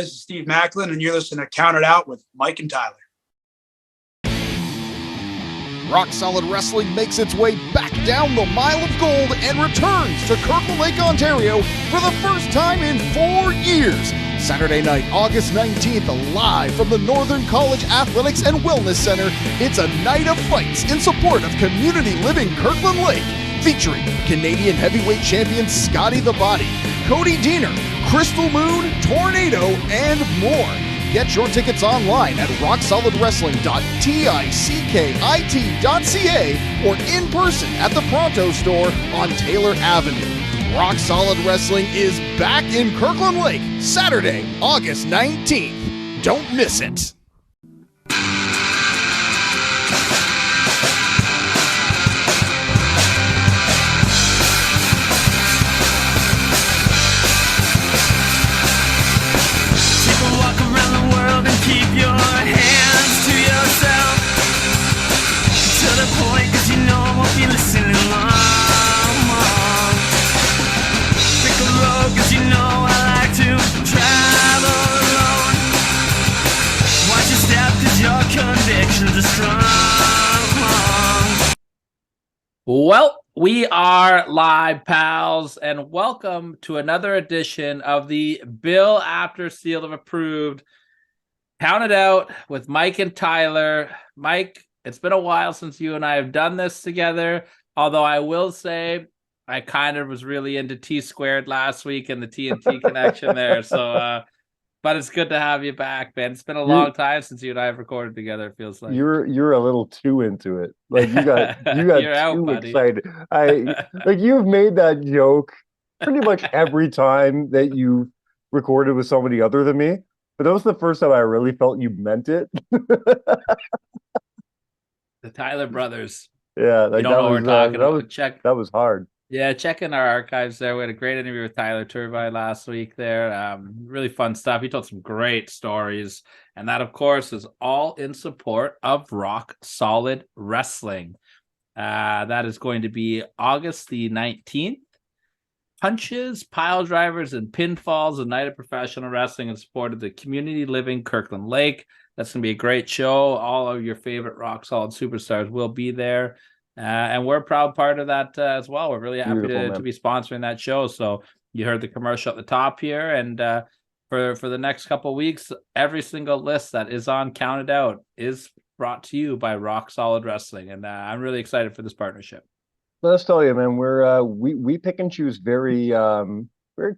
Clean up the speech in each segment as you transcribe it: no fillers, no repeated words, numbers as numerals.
this is Steve Macklin, and you're listening to Count It Out with Mike and Tyler. Rock Solid Wrestling makes its way back down the Mile of Gold and returns to Kirkland Lake, Ontario for the first time in 4 years. Saturday night, August 19th, live from the Northern College Athletics and Wellness Center, it's a night of fights in support of community living Kirkland Lake, featuring Canadian heavyweight champion Scotty the Body, Cody Diener, Crystal Moon, Tornado, and more. Get your tickets online at rocksolidwrestling.tickit.ca or in person at the Pronto store on Taylor Avenue. Rock Solid Wrestling is back in Kirkland Lake, Saturday, August 19th. Don't miss it. Keep your hands to yourself, to the point, cause you know I won't be listening long. Pick a road, cause you know I like to travel alone. Watch your step, cause your convictions are strong. Well, we are live, pals, and welcome to another edition of the Bill After Seal of Approved Count It Out with Mike and Tyler. Mike, it's been a while since you and I have done this together, although I will say I kind of was really into T-Squared last week and the TNT connection there. So, but it's good to have you back, man. It's been a long time since you and I have recorded together, it feels like. You're a little too into it. Like you got You're too out, excited. Like you've made that joke pretty much every time that you recorded with somebody other than me. But that was the first time I really felt you meant it. The Tyler brothers. Yeah, you like don't know what we're talking about. That was hard. Yeah, check in our archives there. We had a great interview with Tyler Turbine last week there. Really fun stuff. He told some great stories. And that, of course, is all in support of Rock Solid Wrestling. That is going to be August the 19th. Punches, pile drivers, and pinfalls, a night of professional wrestling in support of the community living Kirkland Lake. That's going to be a great show. All of your favorite Rock Solid superstars will be there. And we're a proud part of that as well. We're really happy to be sponsoring that show. So you heard the commercial at the top here. And for the next couple of weeks, every single list that is on Count It Out is brought to you by Rock Solid Wrestling. And I'm really excited for this partnership. Let's tell you, man, we pick and choose very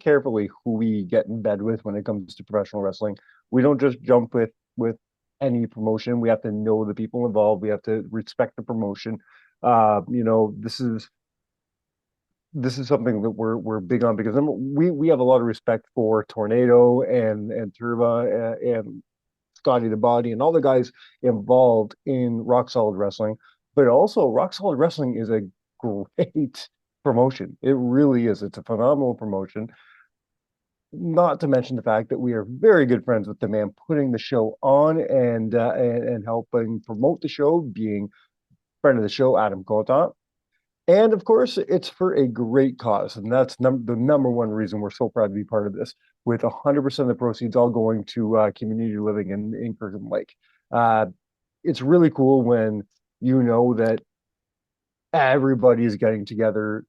carefully who we get in bed with when it comes to professional wrestling. We don't just jump with any promotion. We have to know the people involved. We have to respect the promotion. This is something that we're big on because we have a lot of respect for Tornado and Turba and Scotty the Body and all the guys involved in Rock Solid Wrestling. But also, Rock Solid Wrestling is a great promotion. It really is. It's a phenomenal promotion. Not to mention the fact that we are very good friends with the man putting the show on and helping promote the show, being friend of the show, Adam Cota. And of course, it's for a great cause. And that's the number one reason we're so proud to be part of this, with 100% of the proceeds all going to community living in Kirkland Lake. It's really cool when you know that everybody is getting together,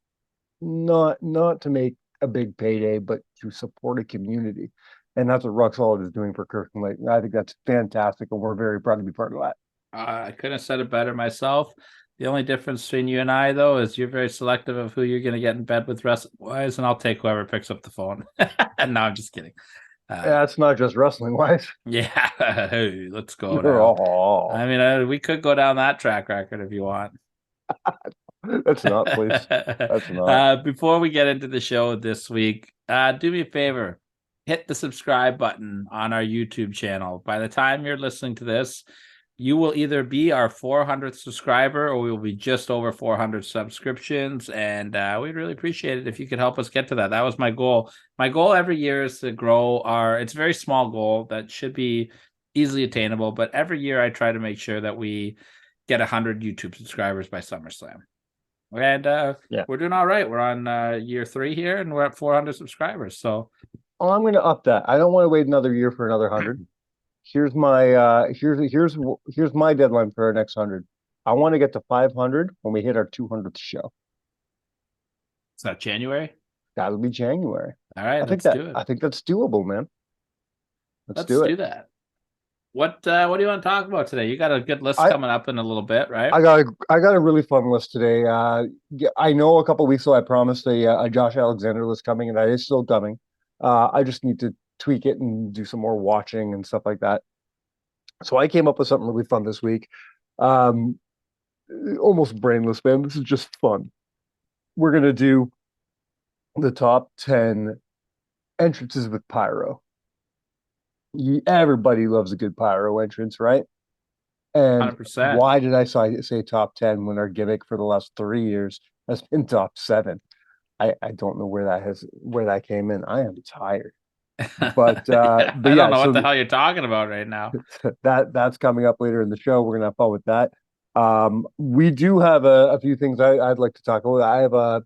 not to make a big payday, but to support a community. And that's what Rock Solid is doing for Kirkland Lake. I think that's fantastic, and we're very proud to be part of that. I couldn't have said it better myself. The only difference between you and I, though, is you're very selective of who you're going to get in bed with wrestling-wise, and I'll take whoever picks up the phone. No, I'm just kidding. Yeah, it's not just wrestling-wise. Yeah, hey, let's go now. I mean, we could go down that track record if you want. That's not, please. That's not. Before we get into the show this week, do me a favor. Hit the subscribe button on our YouTube channel. By the time you're listening to this, you will either be our 400th subscriber or we will be just over 400 subscriptions. And we'd really appreciate it if you could help us get to that. That was my goal. My goal every year is to grow it's a very small goal that should be easily attainable. But every year I try to make sure that we get 100 YouTube subscribers by SummerSlam. And we're doing all right. We're on year 3 here and we're at 400 subscribers. So Oh, I'm going to up that. I don't want to wait another year for another 100. Here's my deadline for our next 100. I want to get to 500 when we hit our 200th show. Is that January? That'll be January. All right, let's do it. I think that's doable, man. Let's Let's do it. do that. What do you want to talk about today? You got a good list I coming up in a little bit, right? I got a really fun list today. Yeah, I know a couple weeks ago I promised a Josh Alexander list coming, and that is still coming. I just need to tweak it and do some more watching and stuff like that. So I came up with something really fun this week. Um, Almost brainless, man. This is just fun. We're gonna do the top 10 entrances with pyro. Everybody loves a good pyro entrance, right? And 100%. why did I say top 10 when our gimmick for the last 3 years has been top 7? I don't know where that came in. I am tired. But I but don't yeah, know so what the hell you're talking about right now. that's coming up later in the show. We're gonna have fun with that. We do have a few things I'd like to talk about. I have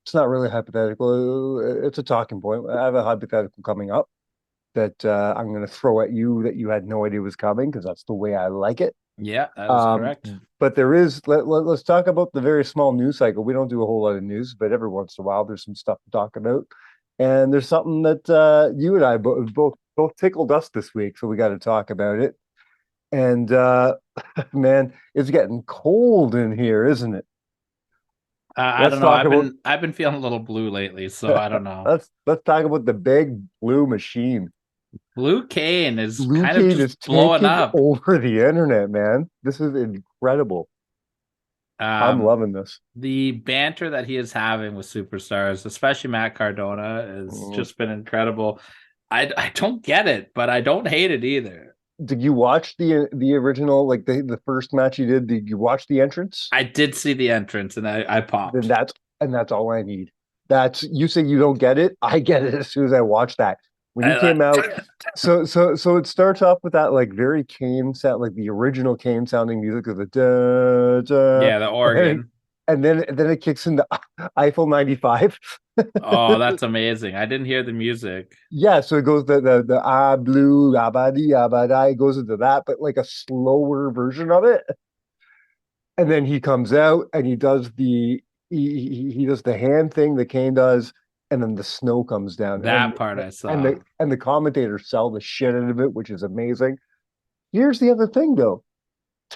it's not really hypothetical. It's a talking point. I have a hypothetical coming up that I'm going to throw at you that you had no idea was coming because that's the way I like it. Yeah, that is correct. But there is, let's talk about the very small news cycle. We don't do a whole lot of news, but every once in a while there's some stuff to talk about. And there's something that you and I both tickled us this week, so we got to talk about it. And man, it's getting cold in here, isn't it? I Let's don't know. talk about I've been feeling a little blue lately, so I don't know. let's talk about the big blue machine. Blue Cane is Blue kind of Cane is just blowing taking up. over the internet, man. This is incredible. I'm loving this. The banter that he is having with superstars, especially Matt Cardona, has just been incredible. I don't get it, but I don't hate it either. Did you watch the original, like the first match he did? Did you watch the entrance? I did see the entrance and I popped. Then that's all I need. That's you say you don't get it. I get it as soon as I watch that. When he came out, so it starts off with that like very Kane sound, like the original Kane sounding music of the yeah, the organ. And then it kicks into Eiffel 95. Oh, that's amazing. I didn't hear the music. Yeah, so it goes the ah blue abadi abadi, it goes into that, but like a slower version of it. And then he comes out and he does he does the hand thing that Kane does, and then the snow comes down. That part I saw. And the commentators sell the shit out of it, which is amazing. Here's the other thing though.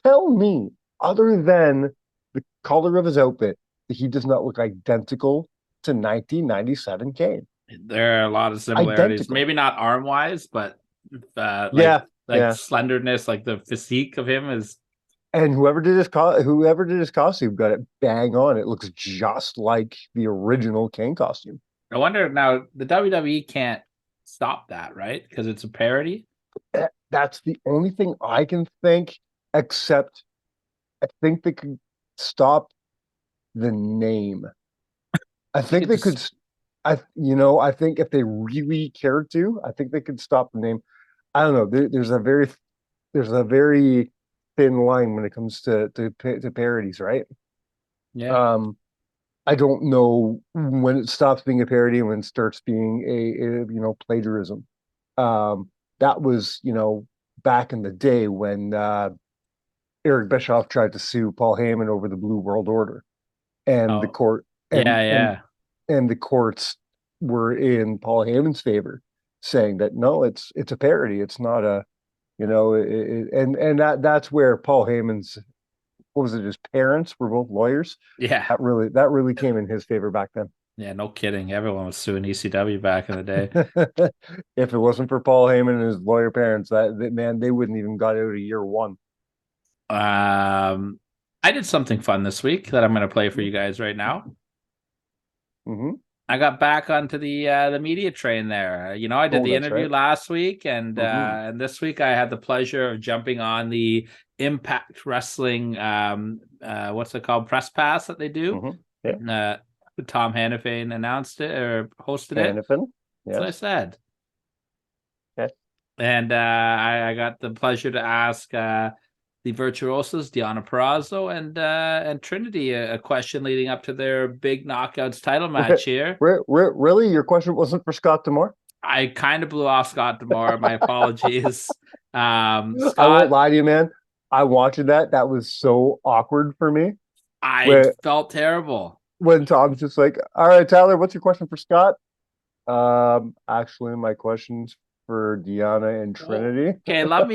Tell me, other than the color of his outfit, that he does not look identical to 1997 Kane. There are a lot of similarities. Identical. Maybe not arm wise, but like slenderness, like the physique of him is. And whoever did his costume got it bang on. It looks just like the original Kane costume. I wonder now, the WWE can't stop that, right? Because it's a parody. That's the only thing I can think, except I think they could stop the name. I think they could. I think if they really cared to, I think they could stop the name. I don't know. There's a very thin line when it comes to parodies, right? Yeah. I don't know when it stops being a parody and when it starts being a plagiarism. That was back in the day when Eric Bischoff tried to sue Paul Heyman over the Blue World Order, and the court and the courts were in Paul Heyman's favor, saying that no, it's a parody. It's not a and that's where Paul Heyman's, what was it, his parents were both lawyers. Yeah, that really came in his favor back then. Yeah, no kidding. Everyone was suing ECW back in the day. If it wasn't for Paul Heyman and his lawyer parents, that man, they wouldn't even got out of year one. I did something fun this week that I'm going to play for you guys right now. Mm-hmm. I got back onto the media train there. I did the interview last week, and and this week I had the pleasure of jumping on the Impact Wrestling what's it called, press pass that they do. Mm-hmm. Yeah. Tom Hannafin announced it or hosted it. Hannafin, that's what I said. Okay. And I got the pleasure to ask the virtuosos Diana Perazzo and Trinity, a question leading up to their big knockouts title match here. Really, your question wasn't for Scott Demore? I kind of blew off Scott Demore. My apologies. Scott, I won't lie to you, man. I watched that. That was so awkward for me. I felt terrible when Tom's just like, "All right, Tyler, what's your question for Scott?" Actually, my question's for Deanna and Trinity. Okay, let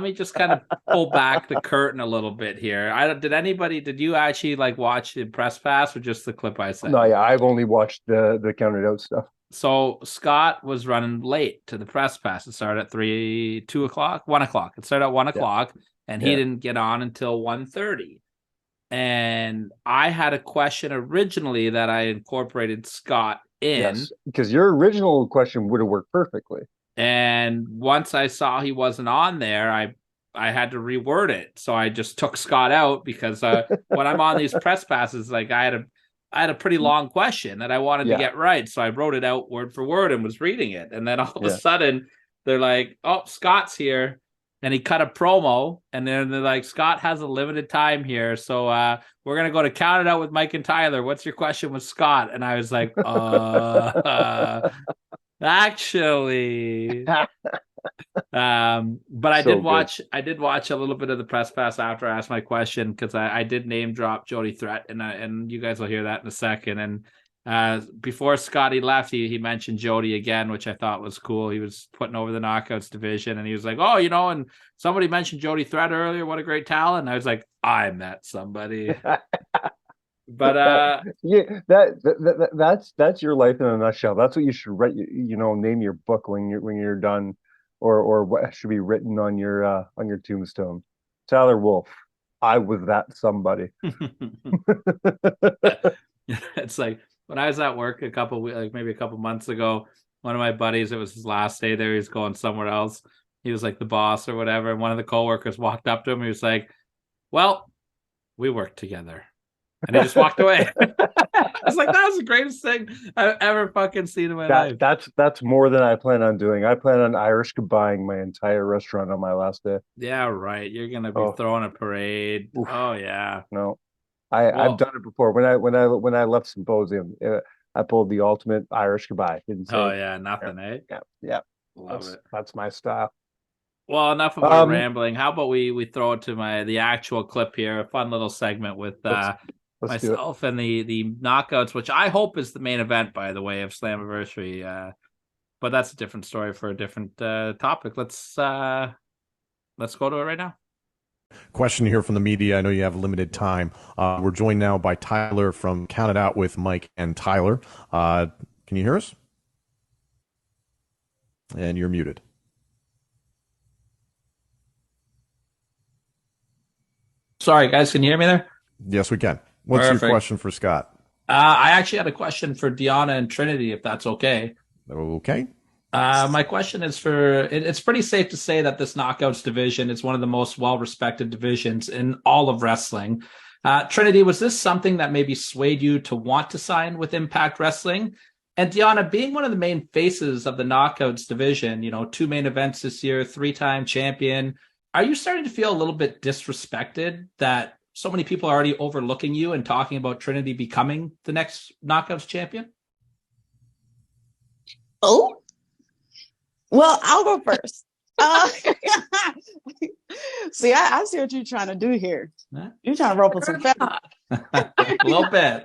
me just kind of pull back the curtain a little bit here. Did you actually like watch the press pass or just the clip I sent? No, yeah, I've only watched the counted out stuff. So Scott was running late to the press pass. It started at 2 o'clock, 1 o'clock. It started at 1 o'clock, and he didn't get on until 1:30. And I had a question originally that I incorporated Scott in. Yes, because your original question would have worked perfectly. And once I saw he wasn't on there, I had to reword it. So I just took Scott out because when I'm on these press passes, like I had a pretty long question that I wanted to get right. So I wrote it out word for word and was reading it. And then all of a sudden they're like, "Oh, Scott's here." And he cut a promo, and then they're like, "Scott has a limited time here, so we're gonna go to count it out with Mike and Tyler. What's your question with Scott?" And I was like, actually, but I did watch a little bit of the press pass after I asked my question because I did name drop Jody Threat, and you guys will hear that in a second. And before Scotty left, he mentioned Jody again, which I thought was cool. He was putting over the knockouts division, and he was like, "Oh, and somebody mentioned Jody Threat earlier. What a great talent!" And I was like, "I met somebody." But that's your life in a nutshell. That's what you should write. Name your book when you're done, or what should be written on your tombstone. Tyler Wolf, I was that somebody. It's like when I was at work maybe a couple months ago, one of my buddies, it was his last day there. He was going somewhere else. He was like the boss or whatever. And one of the coworkers walked up to him. He was like, "Well, we worked together." And he just walked away. I was like, that was the greatest thing I've ever fucking seen in my life. That's more than I plan on doing. I plan on Irish goodbying my entire restaurant on my last day. Yeah, right. You're gonna be throwing a parade. Oof. Oh yeah. No. I've done it before. When I left Symposium, I pulled the ultimate Irish goodbye. Oh yeah, nothing, eh? Yeah. Love it. That's my style. Well, enough of our rambling. How about we throw it to the actual clip here? A fun little segment with myself and the knockouts, which I hope is the main event, by the way, of Slammiversary. But that's a different story for a different topic. Let's go to it right now. Question here from the media. I know you have limited time. We're joined now by Tyler from Count It Out with Mike and Tyler. Can you hear us? And you're muted. Sorry, guys. Can you hear me there? Yes, we can. What's your question for Scott? I actually had a question for Deanna and Trinity, if that's okay. Okay. My question is it's pretty safe to say that this knockouts division is one of the most well-respected divisions in all of wrestling. Trinity, was this something that maybe swayed you to want to sign with Impact Wrestling? And Deanna, being one of the main faces of the knockouts division, 2 main events this year, 3-time champion, are you starting to feel a little bit disrespected that so many people are already overlooking you and talking about Trinity becoming the next knockouts champion? Oh, well, I'll go first. See, I see what you're trying to do here. You're trying to rope some feathers. A little bit.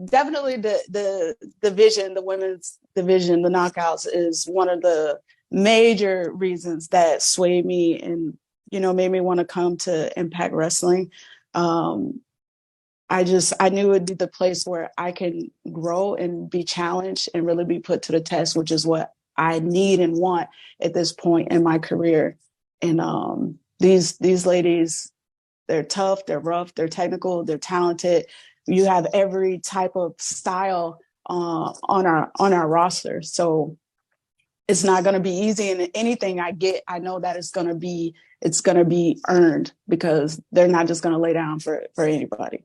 Definitely the division, the women's division, the knockouts is one of the major reasons that swayed me and, made me want to come to Impact Wrestling. I knew it'd be the place where I can grow and be challenged and really be put to the test, which is what I need and want at this point in my career. And these ladies, they're tough, they're rough, they're technical, they're talented. You have every type of style on our roster. So it's not going to be easy. And anything I get, I know that it's going to be earned because they're not just going to lay down for anybody.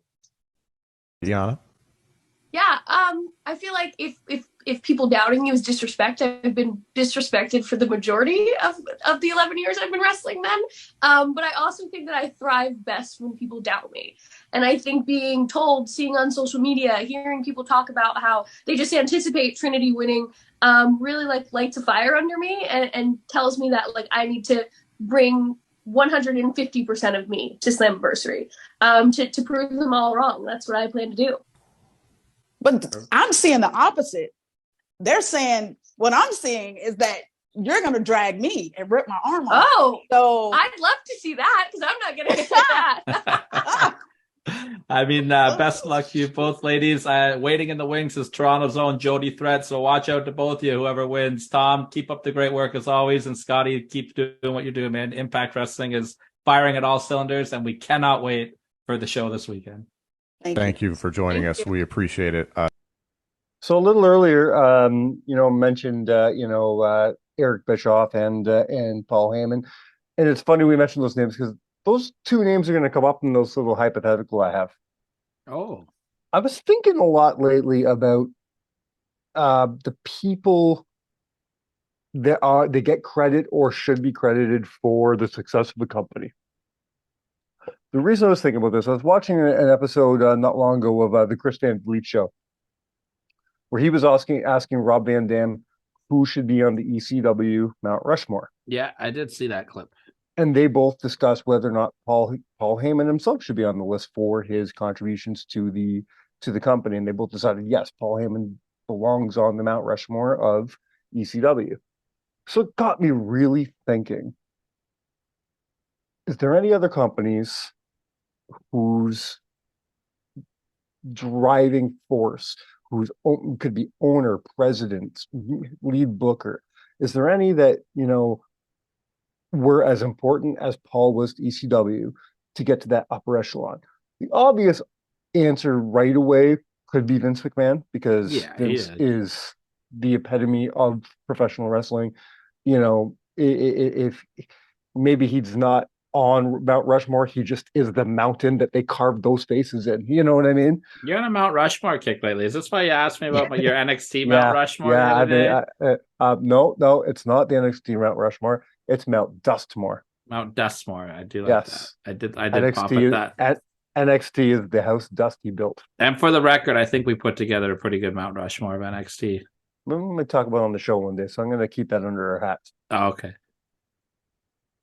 Deanna? Yeah, I feel like if people doubting you is disrespect, I've been disrespected for the majority of the 11 years I've been wrestling then. But I also think that I thrive best when people doubt me. And I think being told, seeing on social media, hearing people talk about how they just anticipate Trinity winning, really like lights a fire under me and tells me that like I need to bring 150% of me to Slammiversary, to prove them all wrong. That's what I plan to do. But I'm seeing the opposite. They're saying what I'm seeing is that you're going to drag me and rip my arm off. Oh, so I'd love to see that because I'm not going to get that. I mean, best luck to you both, ladies. Waiting in the wings is Toronto's own Jody Threat, so watch out to both of you, whoever wins. Tom, keep up the great work as always, and Scotty, keep doing what you're doing, man. Impact Wrestling is firing at all cylinders, and we cannot wait for the show this weekend. Thank you for joining us. We appreciate it. So a little earlier, mentioned Eric Bischoff and Paul Heyman, and it's funny we mentioned those names because those two names are going to come up in those little hypothetical I have. Oh, I was thinking a lot lately about the people that they get credit or should be credited for the success of the company. The reason I was thinking about this, I was watching an episode not long ago of the Chris Van Vliet show, where he was asking Rob Van Dam who should be on the ECW Mount Rushmore. yeah, I did see that clip. And they both discussed whether or not Paul Heyman himself should be on the list for his contributions to the company. And they both decided, yes, Paul Heyman belongs on the Mount Rushmore of ECW. So it got me really thinking, is there any other companies whose driving force, whose could be owner, president, lead booker, is there any that, were as important as Paul was to ECW to get to that upper echelon? The obvious answer right away could be Vince McMahon, because Vince is the epitome of professional wrestling. If maybe he's not on Mount Rushmore, he just is the mountain that they carved those faces in. You know what I mean? You're on a Mount Rushmore kick lately. Is this why you asked me about your NXT Mount Rushmore the other day? No, it's not the NXT Mount Rushmore. It's Mount Dustmore. Mount Dustmore. I do like that. I did pop at that. NXT is the house Dusty built. And for the record, I think we put together a pretty good Mount Rushmore of NXT. We're going to talk about it on the show one day, so I'm going to keep that under our hats. Oh, okay.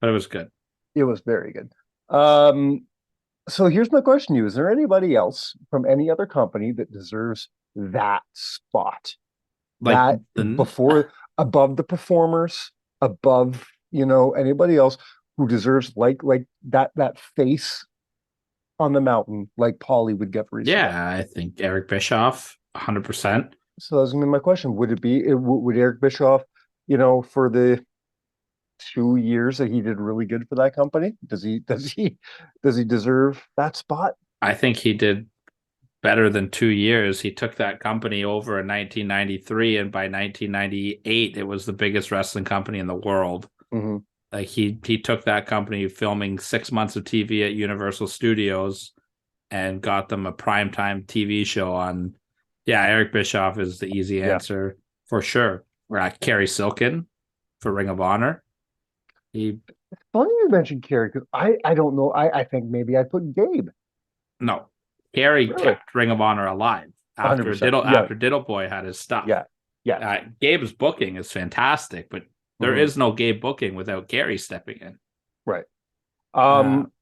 But it was good. It was very good. So here's my question to you. Is there anybody else from any other company that deserves that spot? Like above the performers, above, anybody else who deserves like that face on the mountain, like Paulie would get for his Yeah, I think Eric Bischoff, 100%. So that's gonna be my question. Would Eric Bischoff, for the 2 years that he did really good for that company, does he deserve that spot? I think he did better than 2 years. He took that company over in 1993, and by 1998, it was the biggest wrestling company in the world. Mm-hmm. Like he took that company filming 6 months of TV at Universal Studios and got them a primetime TV show on. Yeah, Eric Bischoff is the easy answer for sure. Kerry Silkin for Ring of Honor. Funny you mentioned Kerry, because I don't know. I think maybe I'd put Gabe. No, Kerry kept Ring of Honor alive after 100%. after Diddle Boy had his stuff. Yeah. Gabe's booking is fantastic, but there is no Gabe booking without Kerry stepping in. Right.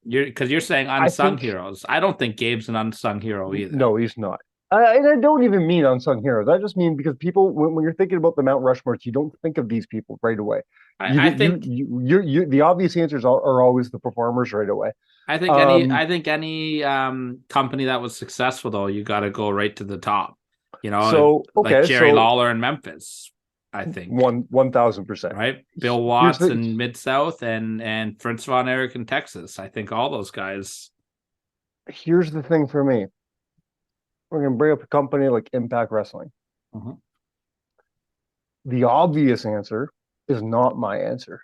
You're saying unsung heroes. I don't think Gabe's an unsung hero either. No, he's not. And I don't even mean unsung heroes. I just mean because people, when you're thinking about the Mount Rushmores, you don't think of these people right away. I think the obvious answers are always the performers right away. I think any company that was successful, though, you got to go right to the top. Like Jerry Lawler in Memphis. I think 1,000%. Right, Bill Watts in Mid South and Fritz Von Erich in Texas. I think all those guys. Here's the thing for me. We're going to bring up a company like Impact Wrestling. Mm-hmm. The obvious answer is not my answer,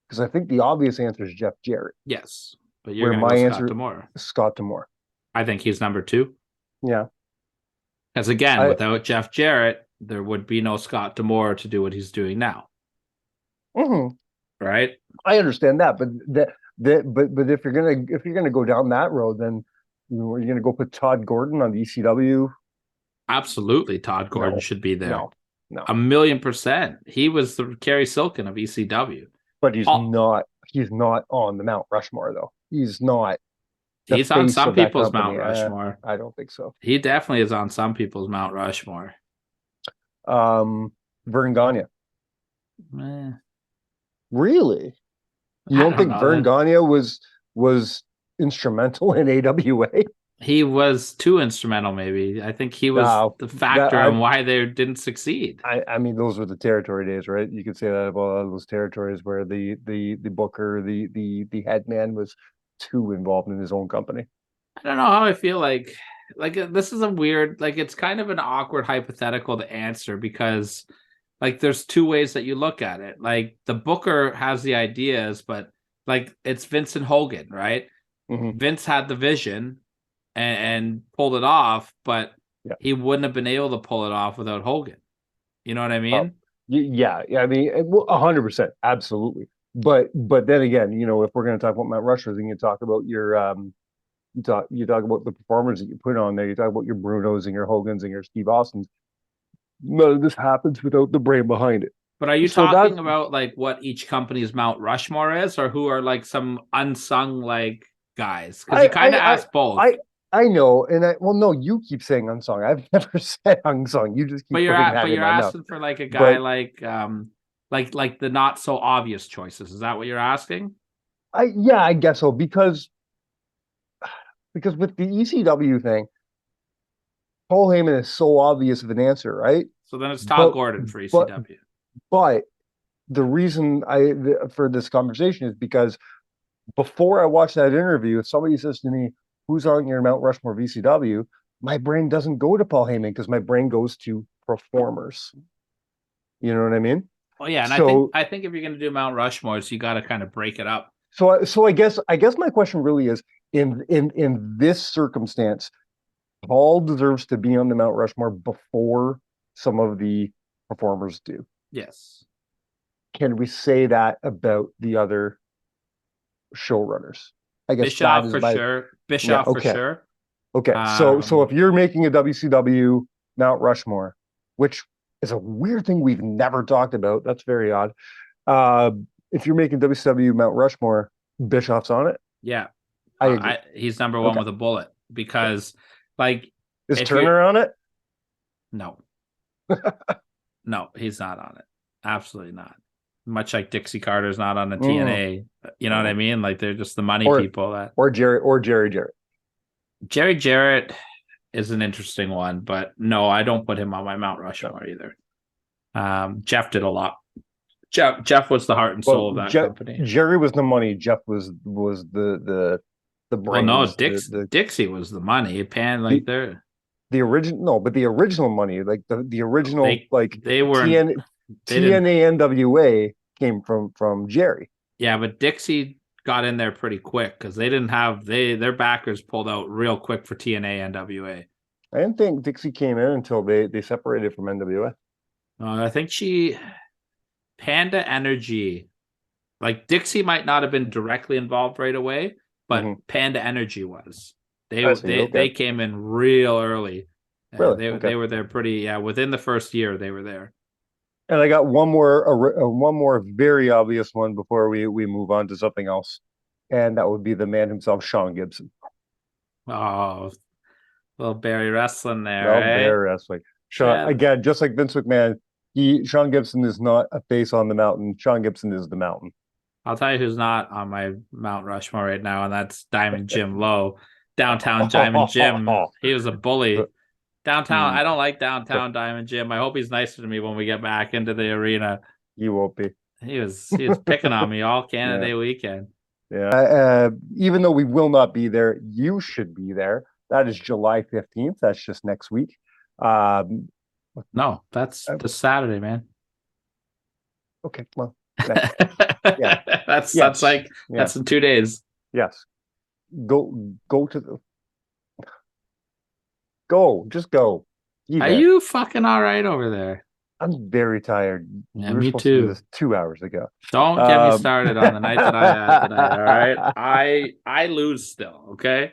because I think the obvious answer is Jeff Jarrett. Yes, but my answer is Scott D'Amore. I think he's number 2. Yeah. Because again, I- without Jeff Jarrett, there would be no Scott D'Amore to do what he's doing now, Mhm. right? I understand that, but but if you're gonna go down that road, then are you gonna go put Todd Gordon on the ECW? Absolutely, Todd Gordon No, should be there. no, no. 1,000,000%. He was the Kerry Silken of ECW. But he's Oh, not. He's not on the Mount Rushmore though. He's not the he's on face some of that people's company. Mount Rushmore. I don't think so. He definitely is on some people's Mount Rushmore. Vern Gagne. Eh, Really? You I don't don't think know. Vern Gagne was instrumental in AWA? He was too instrumental, maybe. I think he was No, the factor that- in why they didn't succeed. I mean, those were the territory days, right? You could say that about all those territories where the booker, the head man was too involved in his own company. I don't know how I feel like this is a weird, like it's kind of an awkward hypothetical to answer because like there's two ways that you look at it. Like the booker has the ideas, but like it's Vincent Hogan, right? Mhm. Vince had the vision and pulled it off, but Yeah. he wouldn't have been able to pull it off without Hogan. You know what I mean? Yeah. I mean, 100%, absolutely. But then again, if we're going to talk about Mount Rushmore, then you talk about your you talk about the performers that you put on there. You talk about your Brunos and your Hogans and your Steve Austins. None of this happens without the brain behind it. But are you So talking that- about like what each company's Mount Rushmore is, or who are like some unsung like guys? Because you kind of asked both. I know, and no, you keep saying unsung. I've never said unsung. You just keep But you're putting that in you're my mouth. asking for like a guy But- like the not so obvious choices. Is that what you're asking? I guess so because with the ECW thing, Paul Heyman is so obvious of an answer, right? So then it's Todd But- Gordon for but- ECW. But the reason for this conversation is because before I watched that interview, if somebody says to me, "Who's on your Mount Rushmore VCW?" my brain doesn't go to Paul Heyman because my brain goes to performers. You know what I mean? Oh yeah, and So- I think if you're going to do Mount Rushmores, you got to kind of break it up. So I guess my question really is in this circumstance, Paul deserves to be on the Mount Rushmore before some of the performers do. Yes. Can we say that about the other showrunners? I guess Bischoff that is for my sure. Bischoff for okay. sure. Okay. So Um, if you're making a WCW Mount Rushmore, which is a weird thing we've never talked about, that's very odd. If you're making WCW Mount Rushmore, Bischoff's on it. Yeah. I agree. He's number one Okay. with a bullet because like Is if Turner on it? no. No, he's not on it. Absolutely not. Much like Dixie Carter's not on the TNA. You know what I mean? Like they're just the money Or- people that Or Jerry Jarrett. Jerry Jarrett is an interesting one, but no, I don't put him on my Mount Rushmore either. Jeff did a lot. Jeff was the heart and soul of that company. Jerry was the money. Jeff was the Well, brains. no, the Dixie was the money. Pan like they're original. No, but the original money, like the original, they were they didn't- TNA NWA came from Jerry. Yeah, but Dixie got in there pretty quick because they didn't have their backers pulled out real quick for TNA NWA. I didn't think Dixie came in until they separated from NWA. I think Panda Energy, like Dixie might not have been directly involved right away, but Mhm. Panda Energy was. I see, okay. They came in real early. Really? They Okay. were there pretty within the first year they were there. And I got one more very obvious one before we move on to something else, and that would be the man himself, Sean Gibson. Oh, little Barry wrestling there. Well, eh? bear wrestling. Sean, Yeah. again, just like Vince McMahon, Sean Gibson is not a face on the mountain. Sean Gibson is the mountain. I'll tell you who's not on my Mount Rushmore right now, and that's Diamond Jim Lowe. Downtown Diamond Jim. He was a bully. Downtown, I don't like downtown Diamond Jim. I hope he's nicer to me when we get back into the arena. He won't be. He was picking on me all Canada Day weekend. Yeah. Even though we will not be there, you should be there. That is July 15th. That's just next week. No, that's this Saturday, man. Okay. Well, That's Yes. like Yeah. that's in 2 days. yes. Go to the. Go. Just go. Are you fucking all right over there? I'm very tired. Yeah, We were me supposed to do too. this 2 hours ago. Don't get me started on the night that I had tonight. All right, I lose still. Okay.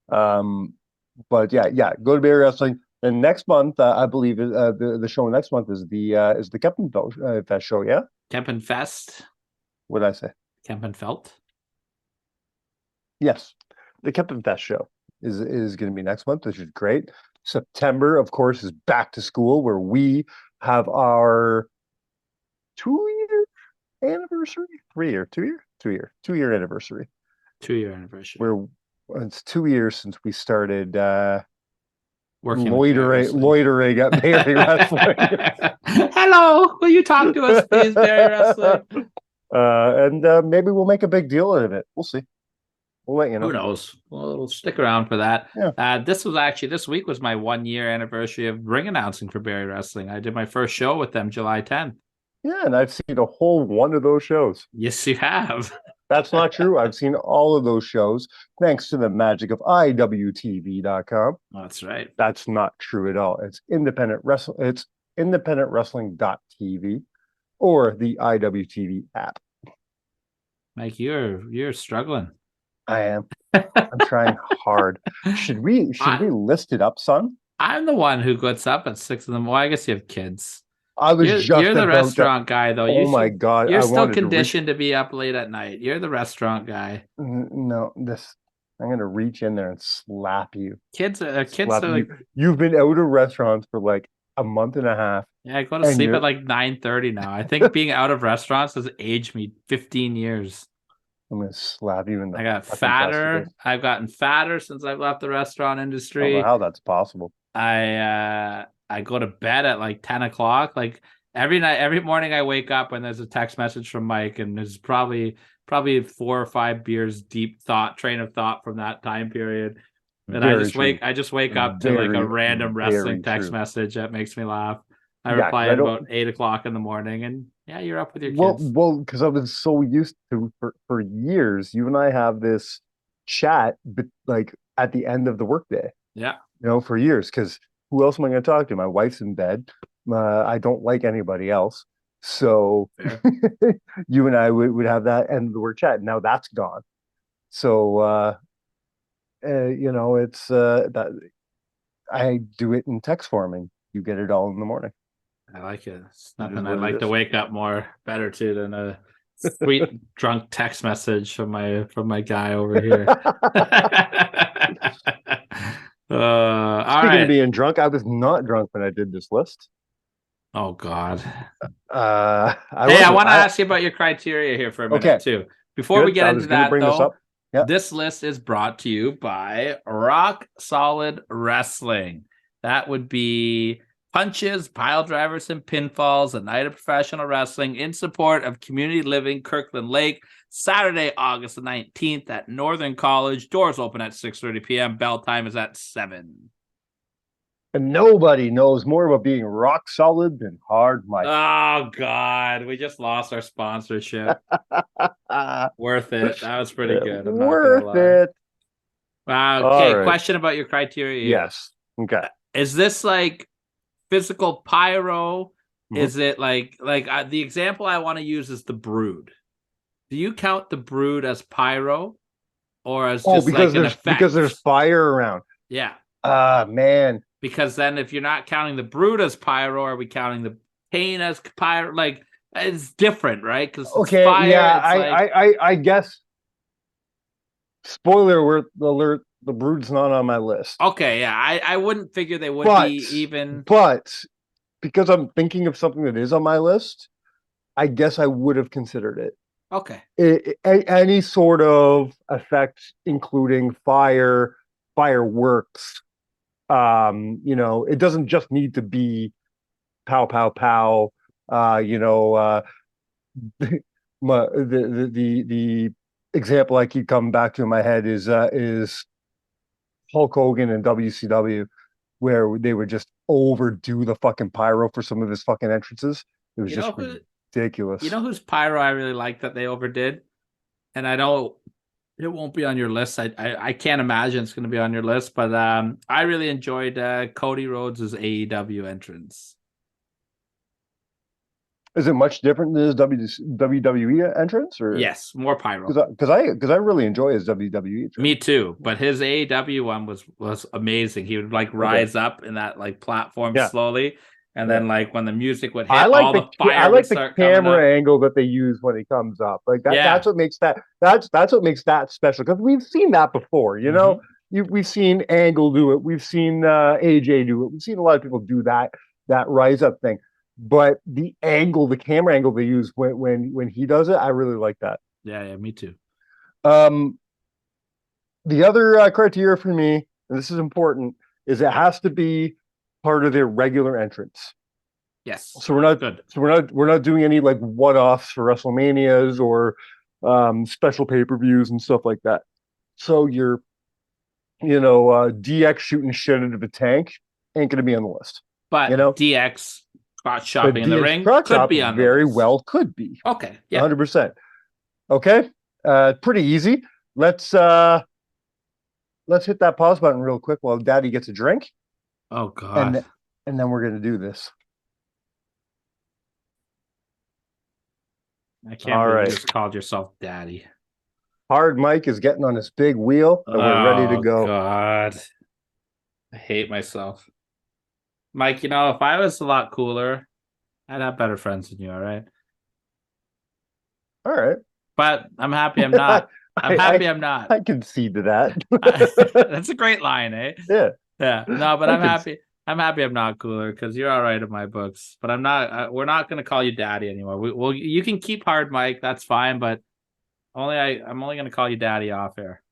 But yeah, go to Barry Wrestling. And next month, I believe the show next month is the Fest show. Yeah, Kempenfest. what did I say? Kempenfelt. Yes, the Fest show is going to be next month, which is great. September, of course, is back to school, where we have our 2-year anniversary, 3-year, 2-year anniversary. 2-year anniversary. Where it's 2 years since we started working loitering at Barry Wrestling. Hello, will you talk to us, please, Barry Wrestling? And maybe we'll make a big deal out of it. We'll see. We'll let you know. Who knows? We'll stick around for that. Yeah. This week was my 1-year anniversary of ring announcing for Barry Wrestling. I did my first show with them July 10th. Yeah, and I've seen a whole one of those shows. Yes, you have. That's not true. I've seen all of those shows thanks to the magic of IWTV.com. That's right. That's not true at all. It's independent wrestling. It's independentwrestling.tv or the IWTV app. Mike, you're struggling. I am. I'm trying hard. Should we list it up, son? I'm the one who gets up at 6 in the morning. Well, I guess you have kids. I was You're the restaurant guy, though. Oh my God. You're still conditioned to be up late at night. You're the restaurant guy. No, I'm going to reach in there and slap you. Kids are like... You've been out of restaurants for like a month and a half. Yeah, I go to sleep at like 9:30 now. I think being out of restaurants has aged me 15 years. I'm going to slap you in the... I got fatter. I've gotten fatter since I've left the restaurant industry. I don't know how that's possible. I go to bed at like 10 o'clock. Like every morning I wake up and there's a text message from Mike, and there's probably 4 or 5 beers deep train of thought from that time period. And I just wake up to like a random wrestling text message that makes me laugh. I reply at about 8 o'clock in the morning, and yeah, you're up with your kids. Well, because I've been so used to for years, you and I have this chat, but like at the end of the workday. Yeah, for years, because who else am I going to talk to? My wife's in bed. I don't like anybody else. So you and I would have that end of the work chat. Now that's gone. So, it's that I do it in text form, and you get it all in the morning. I like it. It's nothing I'd like to wake up better to than a sweet drunk text message from my guy over here. Speaking of being drunk, I was not drunk when I did this list. Oh God. I want to ask you about your criteria here for a minute too. Before we get into that, though, this list is brought to you by Rock Solid Wrestling. That would be punches, pile drivers, and pinfalls, a night of professional wrestling in support of community living Kirkland Lake. Saturday, August the 19th at Northern College. Doors open at 6:30 p.m. Bell time is at 7. And nobody knows more about being rock solid than Hard Mike. Oh, God. We just lost our sponsorship. Worth it. That was pretty good. Worth it. Okay, right. Question about your criteria. Yes. Okay. Is this like physical pyro? Mm-hmm. Is it like the example I want to use is the Brood? Do you count the Brood as pyro, or as just like an effect? Because there's fire around. Yeah. Man. Because then, if you're not counting the Brood as pyro, are we counting the pain as pyro? Like, it's different, right? Because fire, yeah, I guess. Spoiler alert: the Brood's not on my list. Okay, yeah, I wouldn't figure they would be even. But because I'm thinking of something that is on my list, I guess I would have considered it. Okay. Any sort of effect, including fireworks. It doesn't just need to be pow, pow, pow. The example I keep coming back to in my head is Hulk Hogan in WCW, where they would just overdo the fucking pyro for some of his fucking entrances. It was ridiculous. You know whose pyro I really like that they overdid? And I know It won't be on your list. I can't imagine it's going to be on your list, but I really enjoyed Cody Rhodes' AEW entrance. Is it much different than his WWE entrance, or Yes, more pyro. Because I really enjoy his WWE entrance. Me too, but his AEW one was amazing. He would like rise up in that like platform slowly, and then like when the music would hit, all the fire I would like the start coming up. camera angle that they use when he comes up. Like that. Yeah. That's what makes that's what makes that special, because we've seen that before. You know, we've seen Angle do it. We've seen AJ do it. We've seen a lot of people do that rise up thing. But the angle, the camera angle they use when he does it, I really like that. Yeah, me too. The other criteria for me, and this is important, is it has to be part of their regular entrance. Yes. So we're not good. So we're not doing any like one-offs for WrestleManias or special pay-per-views and stuff like that. So you're, DX shooting shit into the tank ain't gonna be on the list. But DX crotch shopping in the ring could be on very the list. well could be. Okay. Yeah. 100%. Okay. Pretty easy. Let's hit that pause button real quick while Daddy gets a drink. Oh God. And then we're gonna do this. I can't believe you just called yourself Daddy. Hard Mike is getting on his big wheel, and we're ready to go. God. I hate myself. Mike, if I was a lot cooler, I'd have better friends than you, all right? All right. But I'm happy I'm not. I'm not. I concede to that. That's a great line, eh? Yeah. Yeah. No, but I'm happy. I'm happy I'm not cooler, because you're all right in my books. But I'm not. We're not going to call you Daddy anymore. You can keep Hard Mike. That's fine. But I'm only going to call you Daddy off air.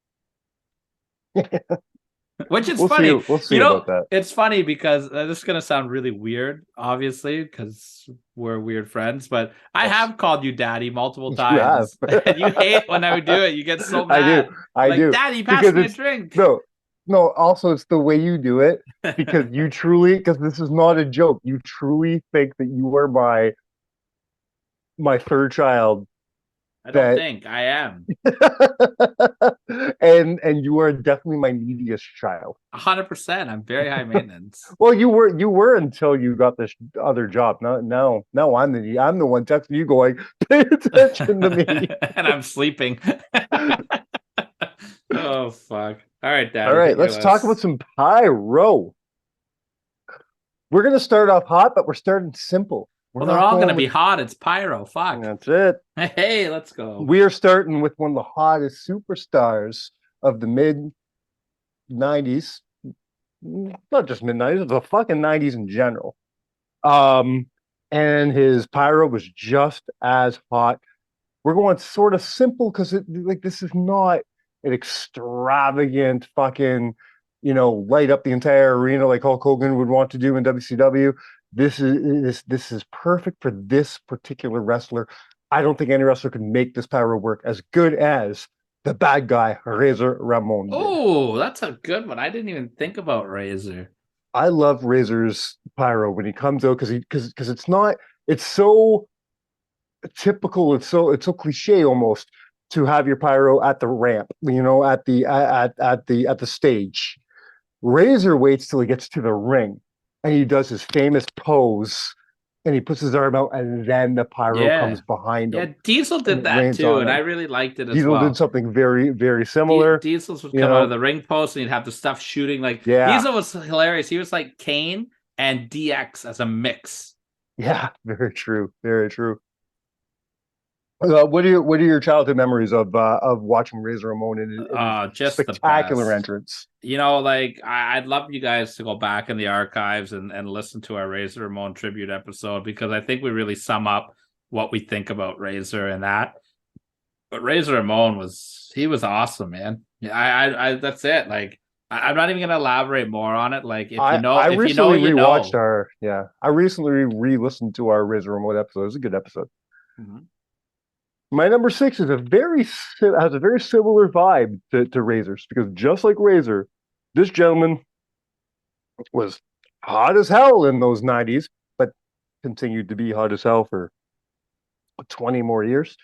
Which is funny. We'll see about that. It's funny because this is going to sound really weird, obviously, because we're weird friends. But I have called you Daddy multiple times. And you hate when I would do it. You get so mad. I do. Daddy, pass me a drink. No. Also, it's the way you do it, because because this is not a joke. You truly think that you are my third child. I don't think I am. and you are definitely my neediest child. 100%. I'm very high maintenance. Well, you were until you got this other job. No, I'm the one texting you going, pay attention to me. And I'm sleeping. Oh fuck. All right, Dad. All right, let's talk about some pyro. We're gonna start off hot, but we're starting simple. They're all going to be hot. It's pyro. Fuck. That's it. Hey, let's go. We are starting with one of the hottest superstars of the mid 90s. Not just mid 90s, the fucking 90s in general. And his pyro was just as hot. We're going sort of simple because this is not an extravagant fucking, light up the entire arena like Hulk Hogan would want to do in WCW. This is perfect for this particular wrestler. I don't think any wrestler could make this pyro work as good as the bad guy Razor Ramon did. Oh, that's a good one. I didn't even think about Razor. I love Razor's pyro when he comes out, because it's so typical, it's so cliche almost to have your pyro at the ramp, at the stage. Razor waits till he gets to the ring, and he does his famous pose, and he puts his arm out, and then the pyro comes behind him. Yeah, Diesel did that too, and I really liked it as Diesel well. did something very, very similar. Diesel's would come out of the ring post, and he'd have the stuff shooting. Diesel was hilarious. He was like Kane and DX as a mix. Yeah, very true. Very true. What are your childhood memories of watching Razor Ramon in just spectacular entrance? I'd love you guys to go back in the archives and listen to our Razor Ramon tribute episode, because I think we really sum up what we think about Razor and that. But Razor Ramon was awesome, man. I that's it. I'm not even gonna elaborate more on it. I recently re-listened to our Razor Ramon episode. It was a good episode. Mm-hmm. My number 6 has a very similar vibe to Razor's, because just like Razor, this gentleman was hot as hell in those 90s, but continued to be hot as hell for 20 more years.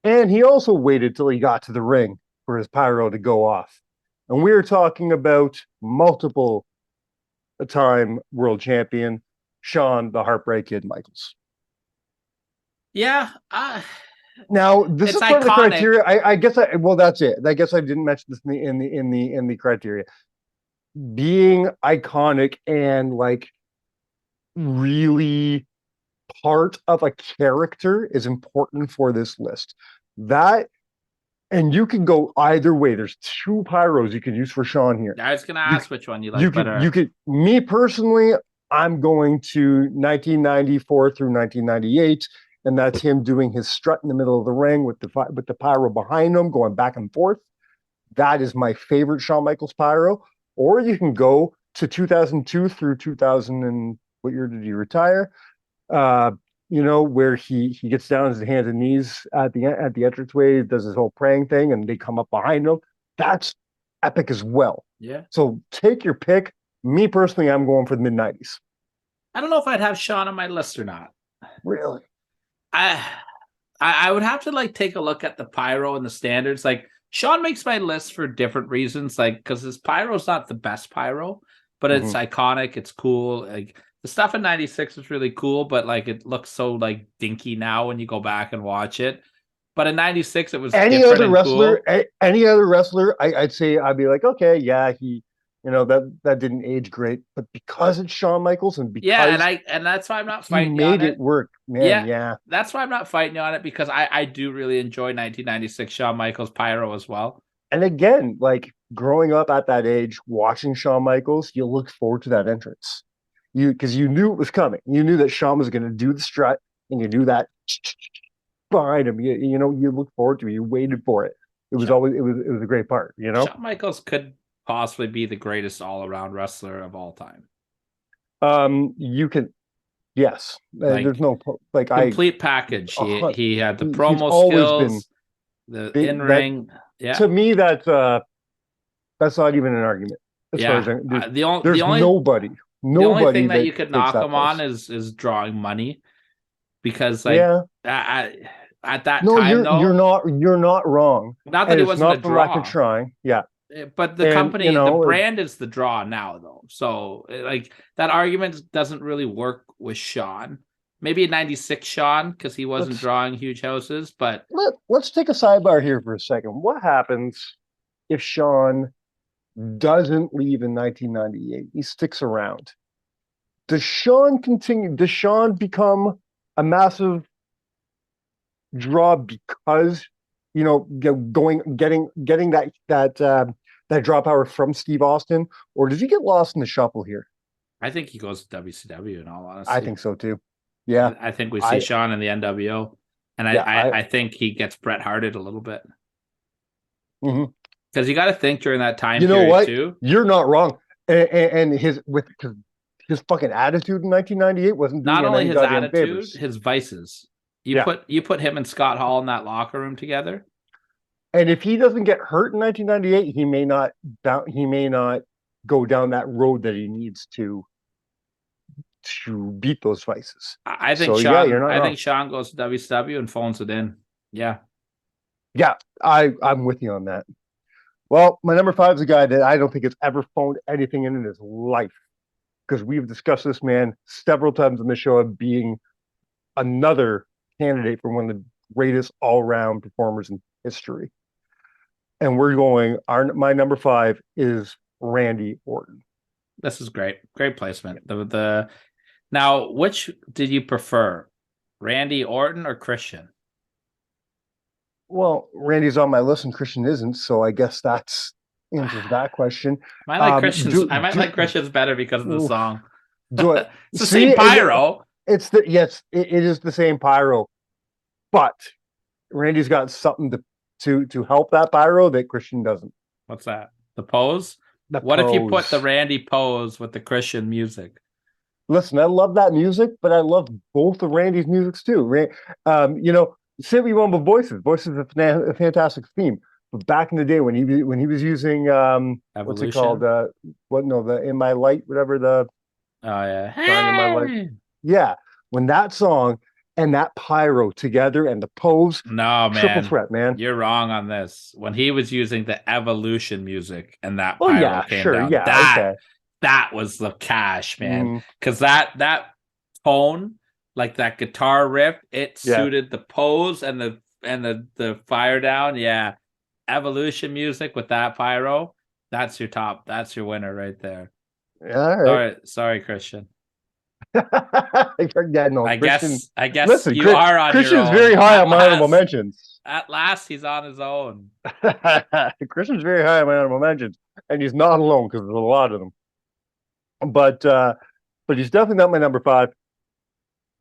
And he also waited till he got to the ring for his pyro to go off. And we're talking about multiple time world champion Shawn the Heartbreak Kid Michaels. Yeah. Now this It's is part of the iconic. criteria. I guess well that's it. I guess I didn't mention this in the criteria. Being iconic and like really part of a character is important for this list. That, and you can go either way. There's two pyros you can use for Shawn here. I was going to ask which one you like You better. could, me personally, I'm going to 1994 through 1998, and that's him doing his strut in the middle of the ring with the pyro behind him, going back and forth. That is my favorite Shawn Michaels pyro. Or you can go to 2002 through 2000 and what year did he retire? Where he gets down on his hands and knees at the entranceway, does his whole praying thing, and they come up behind him. That's epic as well. Yeah. So take your pick. Me personally, I'm going for the mid-90s. I don't know if I'd have Shawn on my list or not. Really? I would have to like take a look at the pyro and the standards. Like Shawn makes my list for different reasons, like because his pyro's not the best pyro, but it's iconic, it's cool. Like the stuff in 96 is really cool, but like it looks so like dinky now when you go back and watch it. But in 96 it was any other wrestler, I'd say I'd be like, okay, yeah, that didn't age great, but because it's Shawn Michaels and because and that's why I'm not fighting. He made it work, man. Yeah, that's why I'm not fighting on it, because I do really enjoy 1996 Shawn Michaels pyro as well. And again, like growing up at that age, watching Shawn Michaels, you look forward to that entrance, because you knew it was coming. You knew that Shawn was going to do the strut, and you knew that behind him. You look forward to it. You waited for it. It was always it was a great part. Shawn Michaels could possibly be the greatest all-around wrestler of all time. You can, yes. There's no complete package. He had the promo skills, the in-ring. Yeah. To me, that's not even an argument. There's nobody. The only thing that you could knock him on is drawing money, because at that time, you're not wrong. Not that he wasn't a draw. Lack of trying. Yeah. But the company, the brand is the draw now, though. So, like, that argument doesn't really work with Shawn. Maybe in 96 Shawn, because he wasn't drawing huge houses. But let's take a sidebar here for a second. What happens if Shawn doesn't leave in 1998? He sticks around. Does Shawn continue? Does Shawn become a massive draw because getting that draw power from Steve Austin, or does he get lost in the shuffle here? I think he goes to WCW, in all honesty. I think so too. Yeah, I think we see Shawn in the NWO, and I think he gets Bret Harted a little bit. Because you got to think during that time period too. You're not wrong, and his fucking attitude in 1998 wasn't not only his attitude, favors. His vices. You put him and Scott Hall in that locker room together. And if he doesn't get hurt in 1998, he may not go down that road that he needs to beat those vices. I think Shawn goes to WCW and phones it in. Yeah. Yeah, I'm with you on that. Well, my number 5 is a guy that I don't think has ever phoned anything in his life, because we've discussed this man several times on the show of being another candidate for one of the greatest all-round performers in history. And we're going, my number 5 is Randy Orton. This is great. Great placement. Now, which did you prefer? Randy Orton or Christian? Well, Randy's on my list and Christian isn't, so I guess that's answers that question. I might like Christian's better because of the song. It's the same pyro. It is the same pyro, but Randy's got something to help that pyro that Christian doesn't. What's that? The pose? What if you put the Randy pose with the Christian music? Listen, I love that music, but I love both of Randy's musics too. Say what you want about Voices. Voices is a fantastic theme. But back in the day when he was using what's it called? The In My Light, whatever the In My Light. Yeah, when that song, and that Pyro together and the pose, No, triple man. threat, man. You're wrong on this. When he was using the Evolution music and that Oh pyro yeah, came sure, down, yeah, that okay. that was the cash, man. Mm, Because that tone, like that guitar riff, it Yeah. suited the pose and the fire down. Yeah, Evolution music with that pyro, that's your top. That's your winner right there. yeah, all right. Sorry, Christian. Yeah, no, I Christian. guess Listen, you are on your Christian's own. very high At on my honorable last- mentions. At last, he's on his own. Christian's very high on my honorable mentions, and he's not alone because there's a lot of them. But he's definitely not my number 5.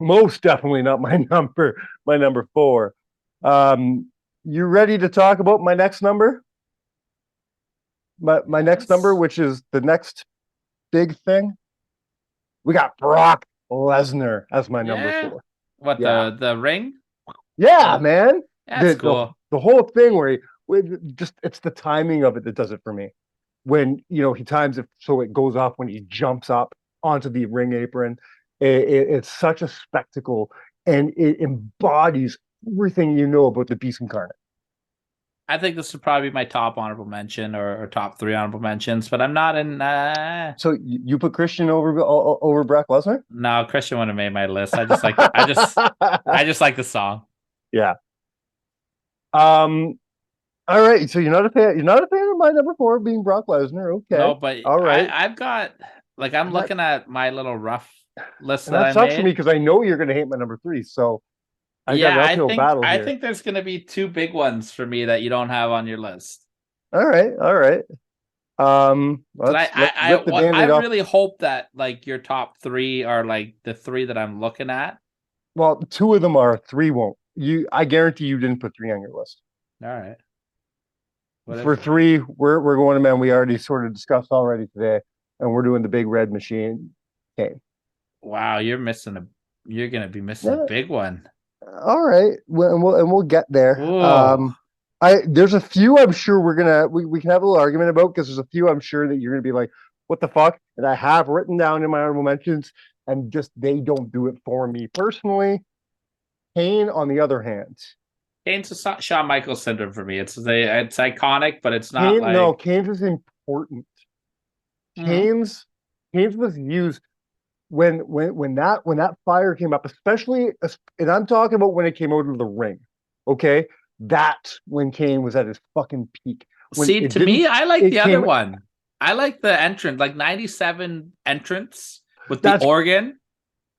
Most definitely not my number 4. You ready to talk about my next number? My next number, which is the next big thing. We got Brock Lesnar as my number Yeah. 4. What Yeah. the ring? Yeah, man. That's the, cool. The whole thing where it's the timing of it that does it for me. When he times it so it goes off when he jumps up onto the ring apron. It's such a spectacle, and it embodies everything you know about the Beast Incarnate. I think this would probably be my top honorable mention or top 3 honorable mentions, but I'm not in. So you put Christian over Brock Lesnar? No, Christian wouldn't have made my list. I just like the song. Yeah. All right. So you're not a fan. You're not a fan of my number 4 being Brock Lesnar. Okay. No, but all right. I've got I'm looking at my little rough list and that I sucks made. for me because I know you're going to hate my number 3. So I got an uphill battle here. I think there's going to be 2 big ones for me that you don't have on your list. All right. I really hope that your top 3 are the 3 that I'm looking at. Well, 2 of them are, 3 won't. I guarantee you didn't put 3 on your list. All right. For 3, we're going to man. We already sort of discussed already today, and we're doing the big red machine. Okay. Wow, you're going to be missing a big one. All right, we'll get there. There's a few I'm sure we can have a little argument about, because there's a few I'm sure that you're gonna be like, what the fuck? And I have written down in my honorable mentions, and just they don't do it for me personally. Kane, on the other hand, Kane's a Shawn Michaels syndrome for me. It's iconic, but it's not Kane's is important. Kane's was used when that fire came up, especially, and I'm talking about when it came out of the ring. Okay, that's when Kane was at his fucking peak. See, to me, I like the other one. I like the entrance, 97 entrance with the organ.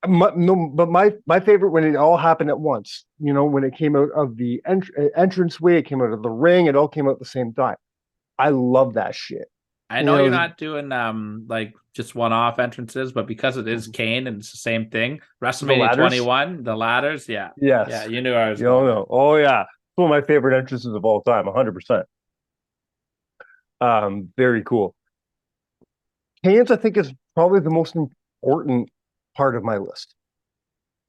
No, but my favorite when it all happened at once. When it came out of the entranceway, it came out of the ring. It all came out at the same time. I love that shit. I know you're not doing just one-off entrances, but because it is Kane and it's the same thing, WrestleMania 21, the ladders, yeah. Yes. Yeah, you knew I was Oh yeah. It's one of my favorite entrances of all time, 100%. Very cool. Kane's, I think, is probably the most important part of my list.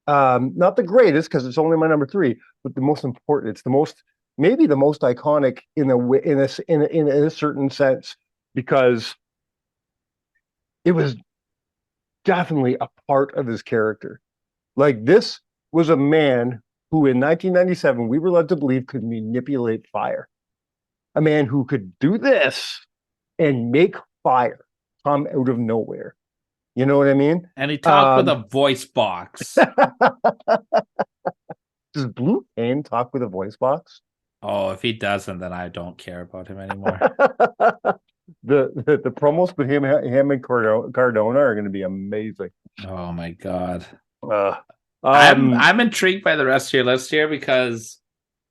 Not the greatest, because it's only my number 3, but the most important. It's maybe the most iconic in a certain sense, because it was definitely a part of his character. This was a man who in 1997 we were led to believe could manipulate fire. A man who could do this and make fire come out of nowhere. You know what I mean? And he talked with a voice box. Does Blue Kane talk with a voice box? Oh, if he doesn't, then I don't care about him anymore. The promos with him and Cardona are going to be amazing. Oh my god. I'm intrigued by the rest of your list here, because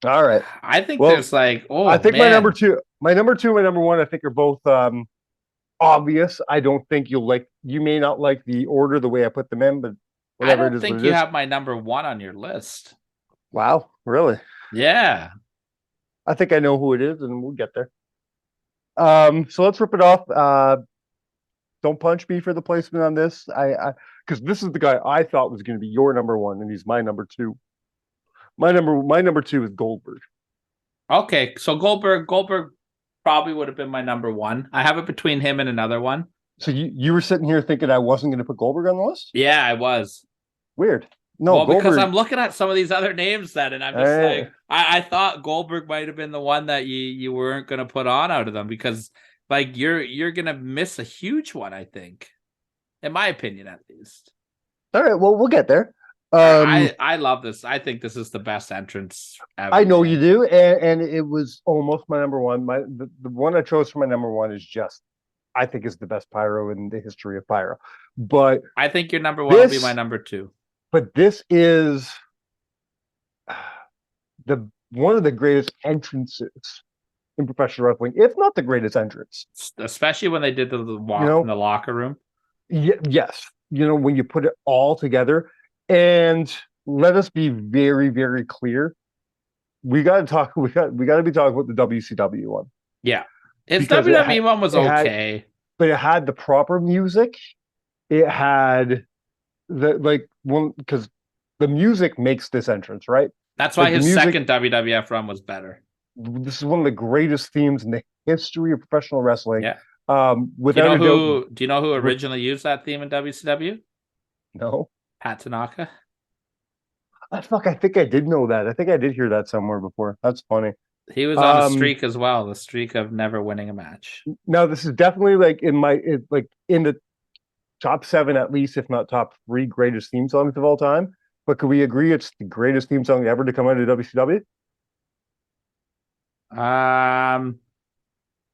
all right. I think there's I think my number 2 and my number 1, I think, are both obvious. I don't think you may not like the order the way I put them in, but whatever. I don't think you have my number 1 on your list. Wow, really? Yeah. I think I know who it is, and we'll get there. So let's rip it off. Don't punch me for the placement on this. Because this is the guy I thought was going to be your number 1, and he's my number 2. My number 2 is Goldberg. Okay, so Goldberg probably would have been my number 1. I have it between him and another one. So you were sitting here thinking I wasn't going to put Goldberg on the list? Yeah, I was. Weird. No, well, because Goldberg. I'm looking at some of these other names then, and I'm just like, I thought Goldberg might have been the one that you weren't going to put on out of them, because like you're going to miss a huge one, I think, in my opinion, at least. All right, well, we'll get there. I love this. I think this is the best entrance ever. I know you do, and it was almost my number one. The one I chose for my number one is just, I think, is the best pyro in the history of pyro. But I think your number one will be my number two. But this is the one of the greatest entrances in professional wrestling, if not the greatest entrance. Especially when they did the walk in the locker room. Yes, when you put it all together. And let us be very, very clear. We got to talk. We got to be talking about the WCW one. Yeah, its WWE one was okay, but it had the proper music. It had because the music makes this entrance, right? That's why his second WWF run was better. This is one of the greatest themes in the history of professional wrestling. Yeah. Do you know who originally used that theme in WCW? No. Pat Tanaka. I think I did know that. I think I did hear that somewhere before. That's funny. He was on a streak as well, the streak of never winning a match. Now, this is definitely in the top 7, at least, if not top 3 greatest theme songs of all time. But could we agree it's the greatest theme song ever to come out of WCW?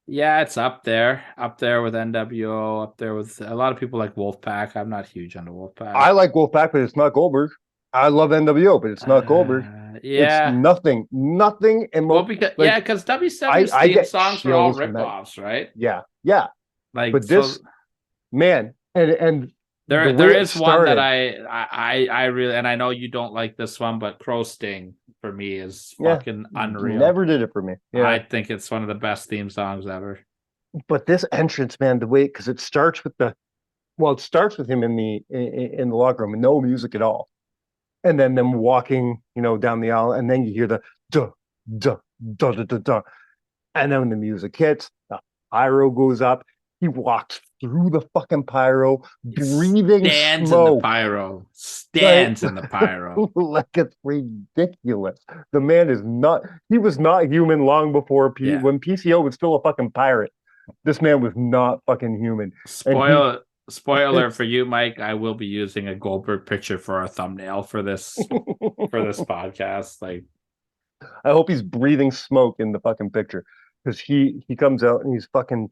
Yeah, it's up there with NWO, up there with a lot of people like Wolfpack. I'm not huge on the Wolfpack. I like Wolfpack, but it's not Goldberg. I love NWO, but it's not Goldberg. Yeah, it's nothing. Because WCW's theme songs were all ripoffs, right? Yeah. But this, man, and there is one that I really, and I know you don't like this one, but Crow Sting for me is fucking unreal. Never did it for me. Yeah. I think it's one of the best theme songs ever. But this entrance, man, the way, because it starts with him in the locker room and no music at all, and then them walking, down the aisle, and then you hear the duh duh duh duh duh duh, and then when the music hits, the pyro goes up. He walks through the fucking pyro, breathing stands smoke. In the pyro. Stands in the pyro. Like, it's ridiculous. The man he was not human long before when PCO was still a fucking pirate. This man was not fucking human. Spoiler alert for you, Mike. I will be using a Goldberg picture for our thumbnail for this podcast. Like, I hope he's breathing smoke in the fucking picture, because he comes out and he's fucking,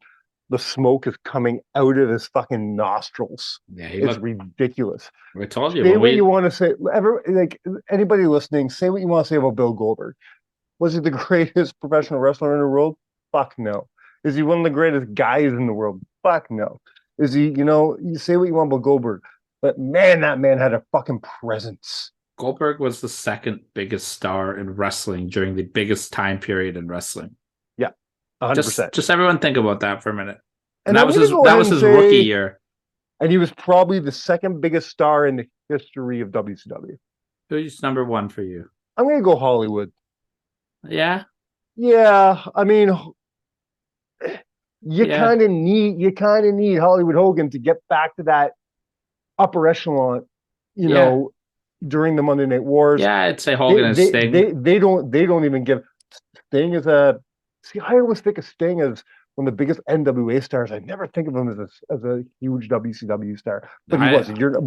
the smoke is coming out of his fucking nostrils. Yeah, it's ridiculous. I told you. Say what you want to say. Anybody listening, say what you want to say about Bill Goldberg. Was he the greatest professional wrestler in the world? Fuck no. Is he one of the greatest guys in the world? Fuck no. Is he, you say what you want about Goldberg, but man, that man had a fucking presence. Goldberg was the second biggest star in wrestling during the biggest time period in wrestling. 100%. Just everyone think about that for a minute. And that was his rookie year. And he was probably the second biggest star in the history of WCW. Who's number one for you? I'm going to go Hollywood. Yeah? Yeah. I mean, you kind of need Hollywood Hogan to get back to that upper echelon, during the Monday Night Wars. Yeah, I'd say Hogan and Sting. They don't even give Sting as a... See, I always think of Sting as one of the biggest NWA stars. I never think of him as a huge WCW star, but he was. I'm wrong.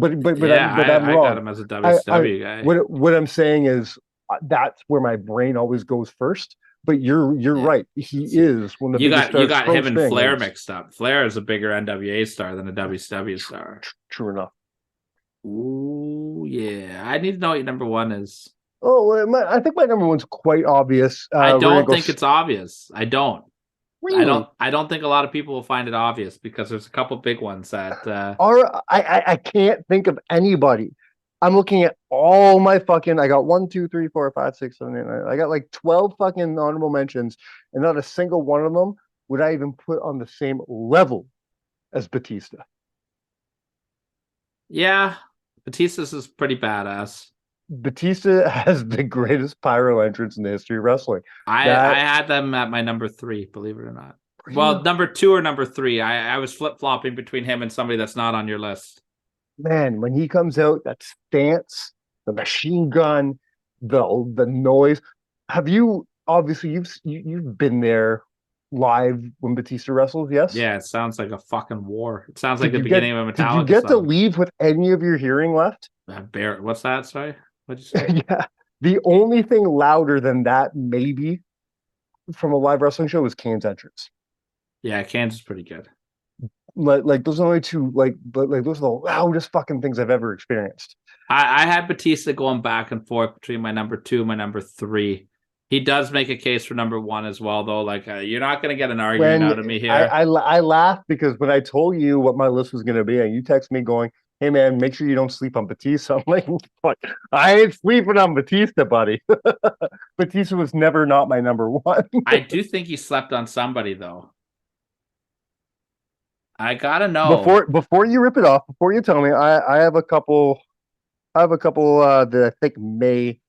I got him as a WCW guy. What I'm saying is that's where my brain always goes first. But you're right. He is one of the biggest stars. You got him and Flair mixed up. Flair is a bigger NWA star than a WCW star. True enough. Ooh, yeah. I need to know what your number one is. Oh, I think my number one's quite obvious. I don't think it's obvious. I don't. Really? I don't think a lot of people will find it obvious, because there's a couple big ones that. I can't think of anybody. I'm looking at all my fucking. I got 1, 2, 3, 4, 5, 6, 7, 8, 9. I got like 12 fucking honorable mentions, and not a single one of them would I even put on the same level as Batista. Yeah, Batista's is pretty badass. Batista has the greatest pyro entrance in the history of wrestling. I had them at my number 3, believe it or not. Well, number 2 or number 3. I was flip-flopping between him and somebody that's not on your list. Man, when he comes out, that stance, the machine gun, the noise. Have you obviously you've been there live when Batista wrestles? Yes. Yeah, it sounds like a fucking war. It sounds like Did the you get beginning of a did you Metallica get to song. leave with any of your hearing left? What's that? Sorry, what'd you say? Yeah. The only thing louder than that, maybe from a live wrestling show, was Kane's entrance. Yeah, Kansas is pretty good. Like those are the only two, but like those are the loudest fucking things I've ever experienced. I had Batista going back and forth between my number 2 and my number 3. He does make a case for number 1 as well, though. Like you're not going to get an argument out of me here. I laughed because when I told you what my list was going to be, and you text me going, "Hey man, make sure you don't sleep on Batista." I'm like, "Fuck, I ain't sleeping on Batista, buddy." Batista was never not my number 1. I do think he slept on somebody though. I gotta know before you rip it off. Before you tell me, I have a couple. That I think may.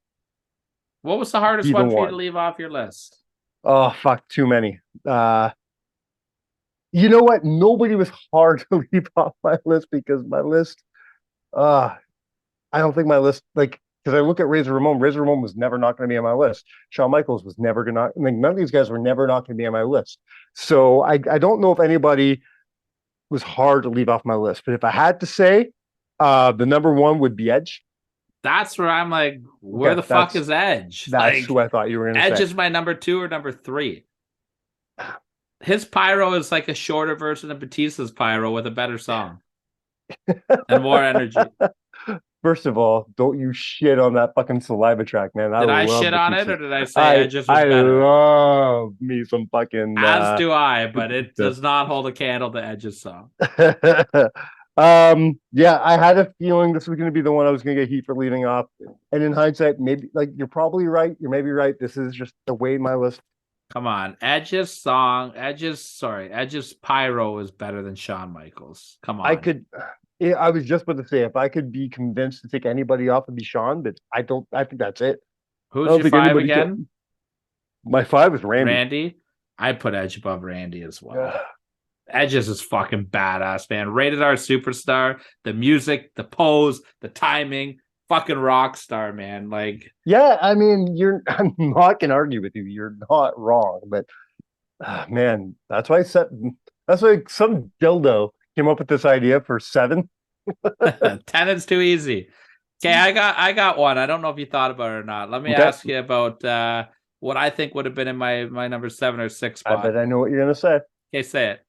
What was the hardest one for you to leave off your list? Oh fuck, too many. You know what? Nobody was hard to leave off my list because my list. I don't think my list because I look at Razor Ramon. Razor Ramon was never not going to be on my list. Shawn Michaels was never going to. None of these guys were never not going to be on my list. So I don't know if anybody was hard to leave off my list. But if I had to say, the number 1 would be Edge. That's where I'm like, where the fuck is Edge? That's who I thought you were going to say. Edge is my number 2 or number 3. His Pyro is like a shorter version of Batista's Pyro with a better song and more energy. First of all, don't you shit on that fucking saliva track, man. Did I shit on it, or did I say Edge's was better? I love me some fucking. As do I, but it does not hold a candle to Edge's song. Yeah, I had a feeling this was going to be the one I was going to get heat for leaving off. And in hindsight, maybe you're probably right. You're maybe right. This is just the way my list. Come on, Edge's Pyro is better than Shawn Michaels. Come on. I was just about to say, if I could be convinced to take anybody off, it'd be Shawn, but I think that's it. Who's your 5 again? My 5 is Randy. Randy? I put Edge above Randy as well. Edge is fucking badass, man. Rated R superstar, the music, the pose, the timing, fucking rock star, man. Like, yeah, I mean, I'm not gonna argue with you. You're not wrong, but man, that's why some dildo came up with this idea for 7. 10 is too easy. Okay, I got one. I don't know if you thought about it or not. Let me ask you about what I think would have been in my number 7 or 6 spot. I bet I know what you're gonna say. Okay, say it.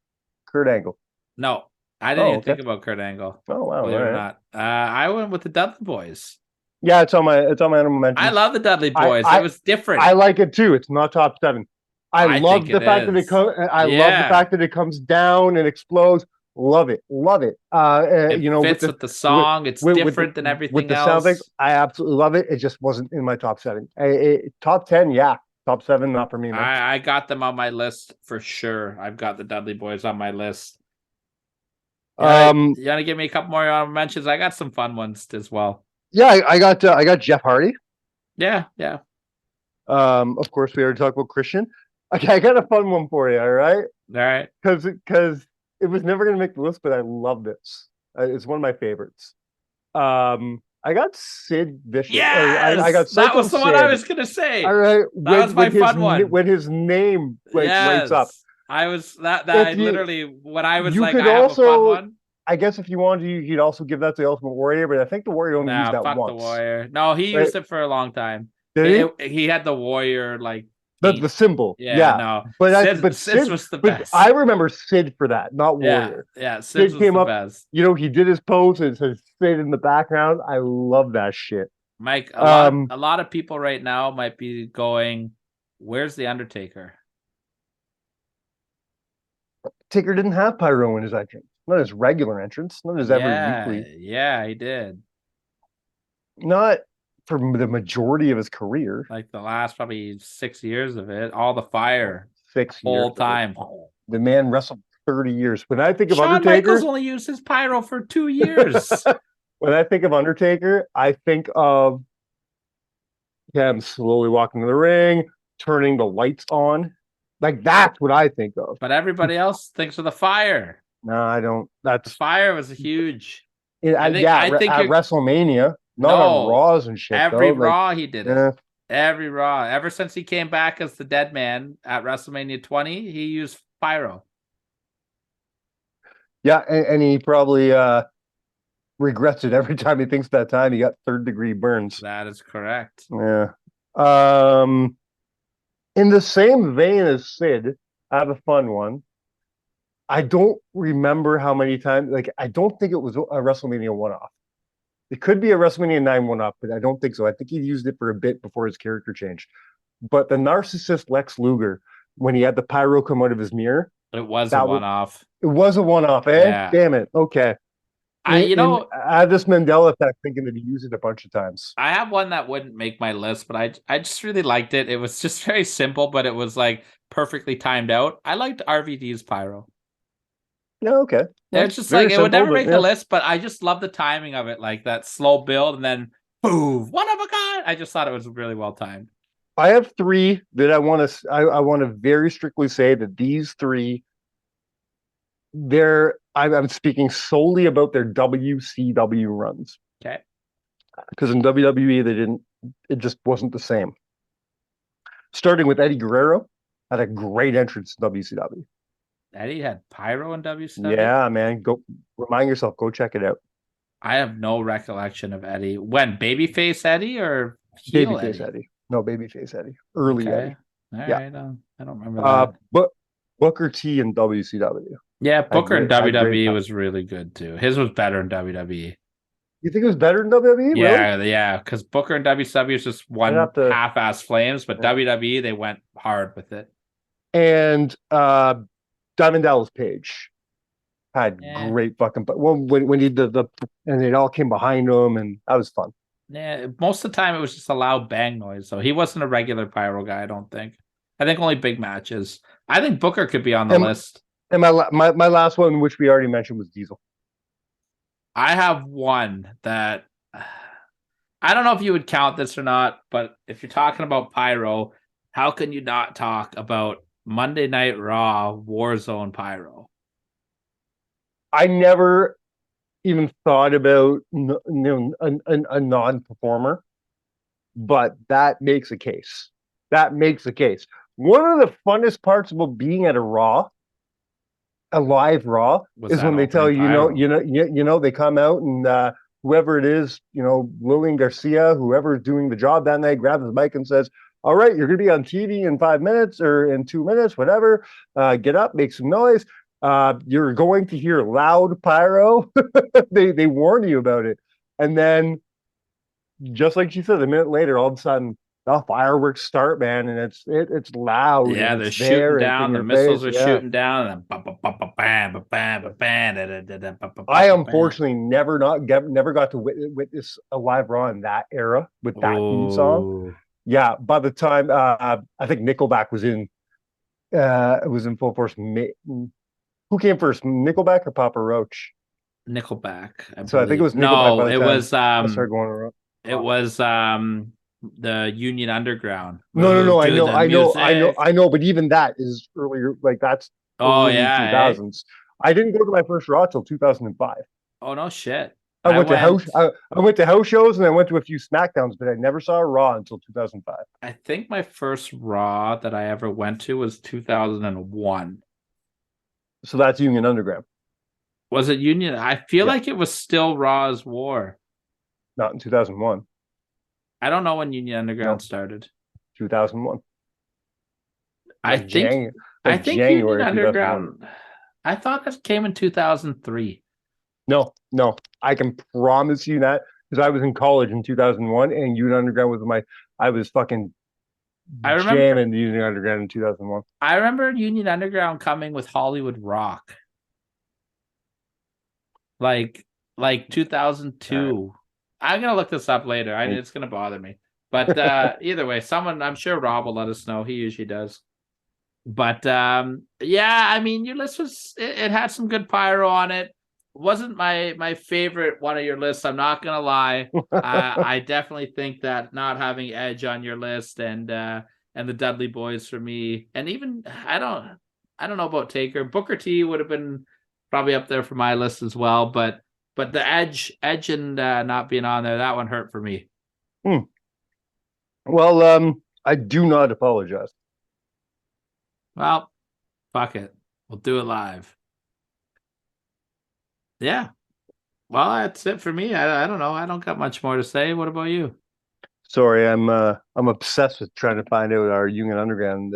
Kurt Angle. No, I didn't even think about Kurt Angle. Oh wow, believe it or not. I went with the Dudley Boys. Yeah, it's on my honorable mention. I love the Dudley Boys. It was different. I like it too. It's not top 7. I love the fact that it comes. Love the fact that it comes down and explodes. Love it. It fits with the song. It's different than everything else. Sound thing, I absolutely love it. It just wasn't in my top 7. Top 10, yeah. Top 7, not for me. Man. I got them on my list for sure. I've got the Dudley Boys on my list. You want to give me a couple more mentions? I got some fun ones as well. Yeah, I got Jeff Hardy. Yeah. Of course, we already talked about Christian. Okay, I got a fun one for you. All right. Because it was never going to make the list, but I love this. It's one of my favorites. I got Sid Vicious. Yes, I got that was the Sid. one I was going to say. All right, that was my fun one. When his name lights up, I was that I literally when I was like, I have also, a fun one. I guess if you wanted to, you'd also give that to the Ultimate Warrior, but I think the Warrior only used that fuck once. The Warrior. No, he used it for a long time. Did he had the Warrior like. The symbol, no, but Sid was the best. I remember Sid for that, not Warrior. Yeah, Sid came up. Best. You know, he did his pose and it says Sid in the background. I love that shit. Mike, a lot of people right now might be going, "Where's the Undertaker?" Taker didn't have Pyro in his entrance, not his regular entrance, not his every weekly. Yeah, he did. Not for the majority of his career, like the last probably 6 years of it, all the fire, 6 whole time. The man wrestled 30 years. When I think of Shawn Undertaker, Michaels only used his Pyro for 2 years. When I think of Undertaker, I think of him slowly walking to the ring, turning the lights on. Like that's what I think of. But everybody else thinks of the fire. No, I don't. The fire was huge. I think at WrestleMania. Not on No, Raws and shit every though. Like, Raw he did it. eh. Every Raw. Ever since he came back as the Dead Man at WrestleMania 20, he used Pyro. Yeah, and he probably regrets it every time he thinks that time he got third-degree burns. That is correct. Yeah. In the same vein as Sid, I have a fun one. I don't remember how many times. Like, I don't think it was a WrestleMania one-off. It could be a WrestleMania 9 one-off, but I don't think so. I think he used it for a bit before his character changed. But the narcissist Lex Luger, when he had the pyro come out of his mirror, It was that a was- one-off. it was a one-off, eh? Yeah. Damn it. Okay. I had this Mandela effect thinking that he used it a bunch of times. I have one that wouldn't make my list, but I just really liked it. It was just very simple, but it was like perfectly timed out. I liked RVD's Pyro. Yeah, okay. Well, It's just very like it would simple, never but make yeah. the list, but I just love the timing of it, like that slow build and then boom, one of a kind. I just thought it was really well timed. I have three that I want to. I want to very strictly say that these three, I'm speaking solely about their WCW runs. Okay. Because in WWE they didn't. It just wasn't the same. Starting with Eddie Guerrero, had a great entrance in WCW. Eddie had Pyro in WCW. Yeah, man. Go remind yourself. Go check it out. I have no recollection of Eddie. When babyface Eddie or heel Babyface Eddie. No, babyface Eddie. Early Okay. Eddie. All Yeah. right. I don't remember that. But Booker T in WCW. Yeah, Booker in great- I had great WWE time. was really good too. His was better in WWE. You think it was better than WWE? Really? Yeah, because Booker and WCW is just one have to- half-ass flames, but Yeah. WWE they went hard with it. And Diamond Dallas Page had Yeah. great fucking. But when he did the and it all came behind him, and that was fun. Yeah, most of the time it was just a loud bang noise, so he wasn't a regular pyro guy. I don't think. I think only big matches. I think Booker could be on the And- list. And my last one, which we already mentioned, was Diesel. I have one that I don't know if you would count this or not, but if you're talking about pyro, how can you not talk about Monday Night Raw Warzone Pyro? I never even thought about a non-performer, but that makes a case. That makes a case. One of the funnest parts about being at a live Raw, Was is that when they tell opening pyro. they come out and whoever it is, Lillian Garcia, whoever's doing the job that night, grabs the mic and says, "All right, you're going to be on TV in 5 minutes or in 2 minutes, whatever. Get up, make some noise. You're going to hear loud pyro." They warn you about it, and then just like she said, a minute later, all of a sudden, the fireworks start, man, and it's loud. Yeah, and they're it's there shooting and down. in The your missiles face, are yeah. shooting down, and then I unfortunately never got to witness a live Raw in that era with that theme song. Ooh. Yeah, by the time I think Nickelback was in, it was in full force. Who came first, Nickelback or Papa Roach? Nickelback. So I think it was Nickelback. No, by the it time was I started going around. it was the Union Underground. No, Who's doing the music. I know, but even that is earlier. Like that's Oh early yeah, 2000s. I didn't go to my first Raw till 2005. Oh no shit. I went to house shows and I went to a few SmackDowns, but I never saw a Raw until 2005. I think my first Raw that I ever went to was 2001. So that's Union Underground. Was it Union? I feel Yeah. like it was still Raw's War. Not in 2001. I don't know when Union Underground No. started. 2001. I Like think Jan- I like think January Union 2001. Underground. I thought that came in 2003. No, I can promise you that because I was in college in 2001 and Union Underground was I was fucking I remember- jamming the Union Underground in 2001. I remember Union Underground coming with Hollywood Rock. Like 2002. I'm gonna look this up later. It's gonna bother me. But either way, I'm sure Rob will let us know. He usually does. But yeah, I mean, your list was it had some good pyro on it. Wasn't my favorite one of your lists. I'm not gonna lie. I definitely think that not having Edge on your list and the Dudley Boys for me, and even I don't know about Taker. Booker T would have been probably up there for my list as well. But But the Edge and not being on there, that one hurt for me. Well, I do not apologize. Well, fuck it. We'll do it live. Yeah. Well, that's it for me. I don't know. I don't got much more to say. What about you? Sorry, I'm obsessed with trying to find out our Union Underground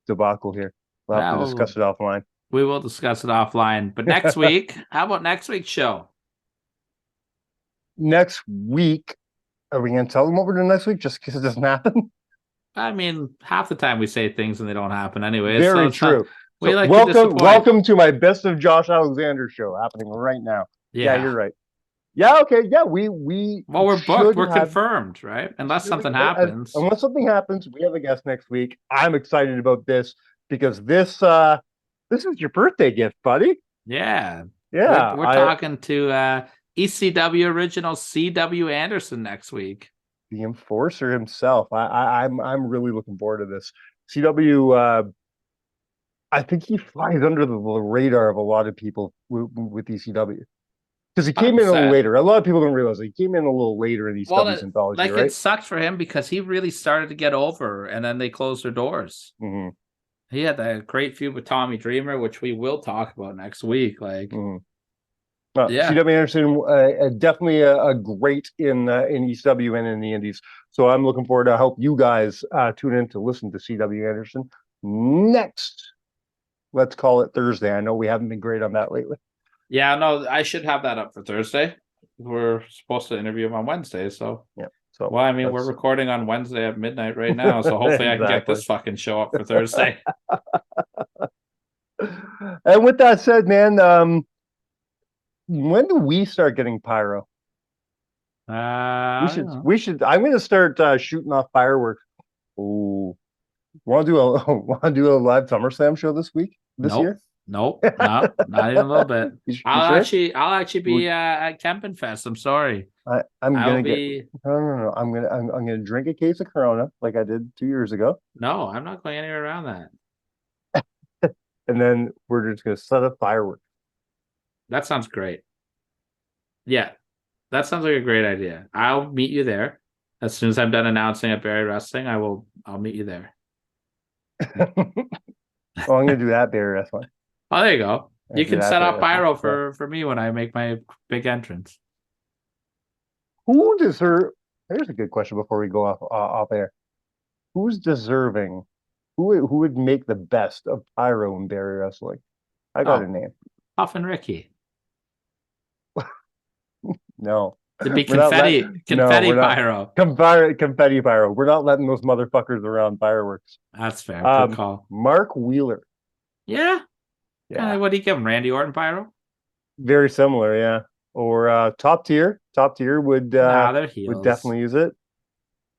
debacle here. We'll have to discuss it offline. We will discuss it offline. But next week, how about next week's show? Next week, are we going to tell them what we're doing next week just in case it doesn't happen? I mean, half the time we say things and they don't happen anyway. Very true. We so like welcome to my Best of Josh Alexander show happening right now. Yeah, you're right. Yeah, okay. Yeah, we well, we're booked. We're confirmed, right? Unless something happens. Unless something happens, we have a guest next week. I'm excited about this because this is your birthday gift, buddy. Yeah. Yeah. We're talking to ECW original CW Anderson next week. The enforcer himself. I'm really looking forward to this. CW I think he flies under the radar of a lot of people with ECW. Because he came in a little later. A lot of people don't realize he came in a little later in ECW's anthology, like right? it sucked for him because he really started to get over, and then they closed their doors. Mm-hmm. He had that great feud with Tommy Dreamer, which we will talk about next week. Like, CW Anderson, definitely a great in ECW and in the Indies. So I'm looking forward to help you guys tune in to listen to CW Anderson next. Let's call it Thursday. I know we haven't been great on that lately. Yeah, no, I should have that up for Thursday. We're supposed to interview him on Wednesday, so yeah. So well, I mean, we're recording on Wednesday at midnight right now, so hopefully I can get this fucking show up for Thursday. And with that said, man, when do we start getting pyro? We should. I'm going to start shooting off fireworks. Ooh, want to do a live SummerSlam show this year? Nope, not even a little bit. I'll actually be at Kempenfest. I'm sorry. I'm gonna drink a case of Corona like I did 2 years ago. No, I'm not going anywhere around that. And then we're just gonna set up fireworks. That sounds great. Yeah, that sounds like a great idea. I'll meet you there as soon as I'm done announcing at Barry Wrestling. I'll meet you there. Well, I'm gonna do that Barry Wrestling. Oh, there you go. You can set up pyro for me when I make my big entrance. Who deserve? Here's a good question before we go off air. Who's deserving? Who would make the best of pyro and Barry Wrestling? I got a name. Puff and Ricky. No. It'd be confetti pyro. Confetti pyro. We're not letting those motherfuckers around fireworks. That's fair. Good call. Mark Wheeler. Yeah. What do you give him? Randy Orton pyro? Very similar, yeah. Or top tier. Top tier would definitely use it.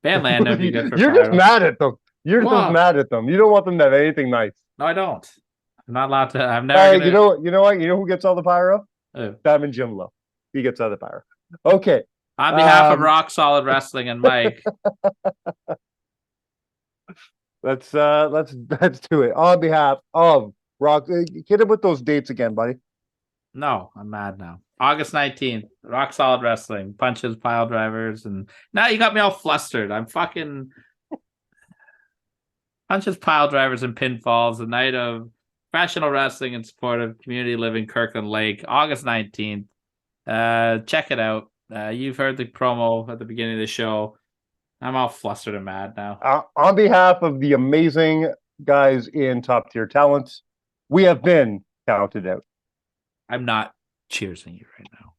Van Landen would be good for You're pyro. just mad at them. You're just mad at them. You don't want them to have anything nice. No, I don't. I'm not allowed to. I'm never. You know what? You know who gets all the pyro? Diamond Jim Lowe. He gets all the pyro. Okay. On behalf of Rock Solid Wrestling and Mike. Let's do it. On behalf of Rock, hit him with those dates again, buddy. No, I'm mad now. August 19th, Rock Solid Wrestling, punches, pile drivers, and now you got me all flustered. I'm fucking punches, pile drivers, and pinfalls. The night of professional wrestling in support of community living Kirkland Lake, August 19th. Check it out. You've heard the promo at the beginning of the show. I'm all flustered and mad now. On behalf of the amazing guys in Top Tier Talents, we have been counted out. I'm not cheersing you right now.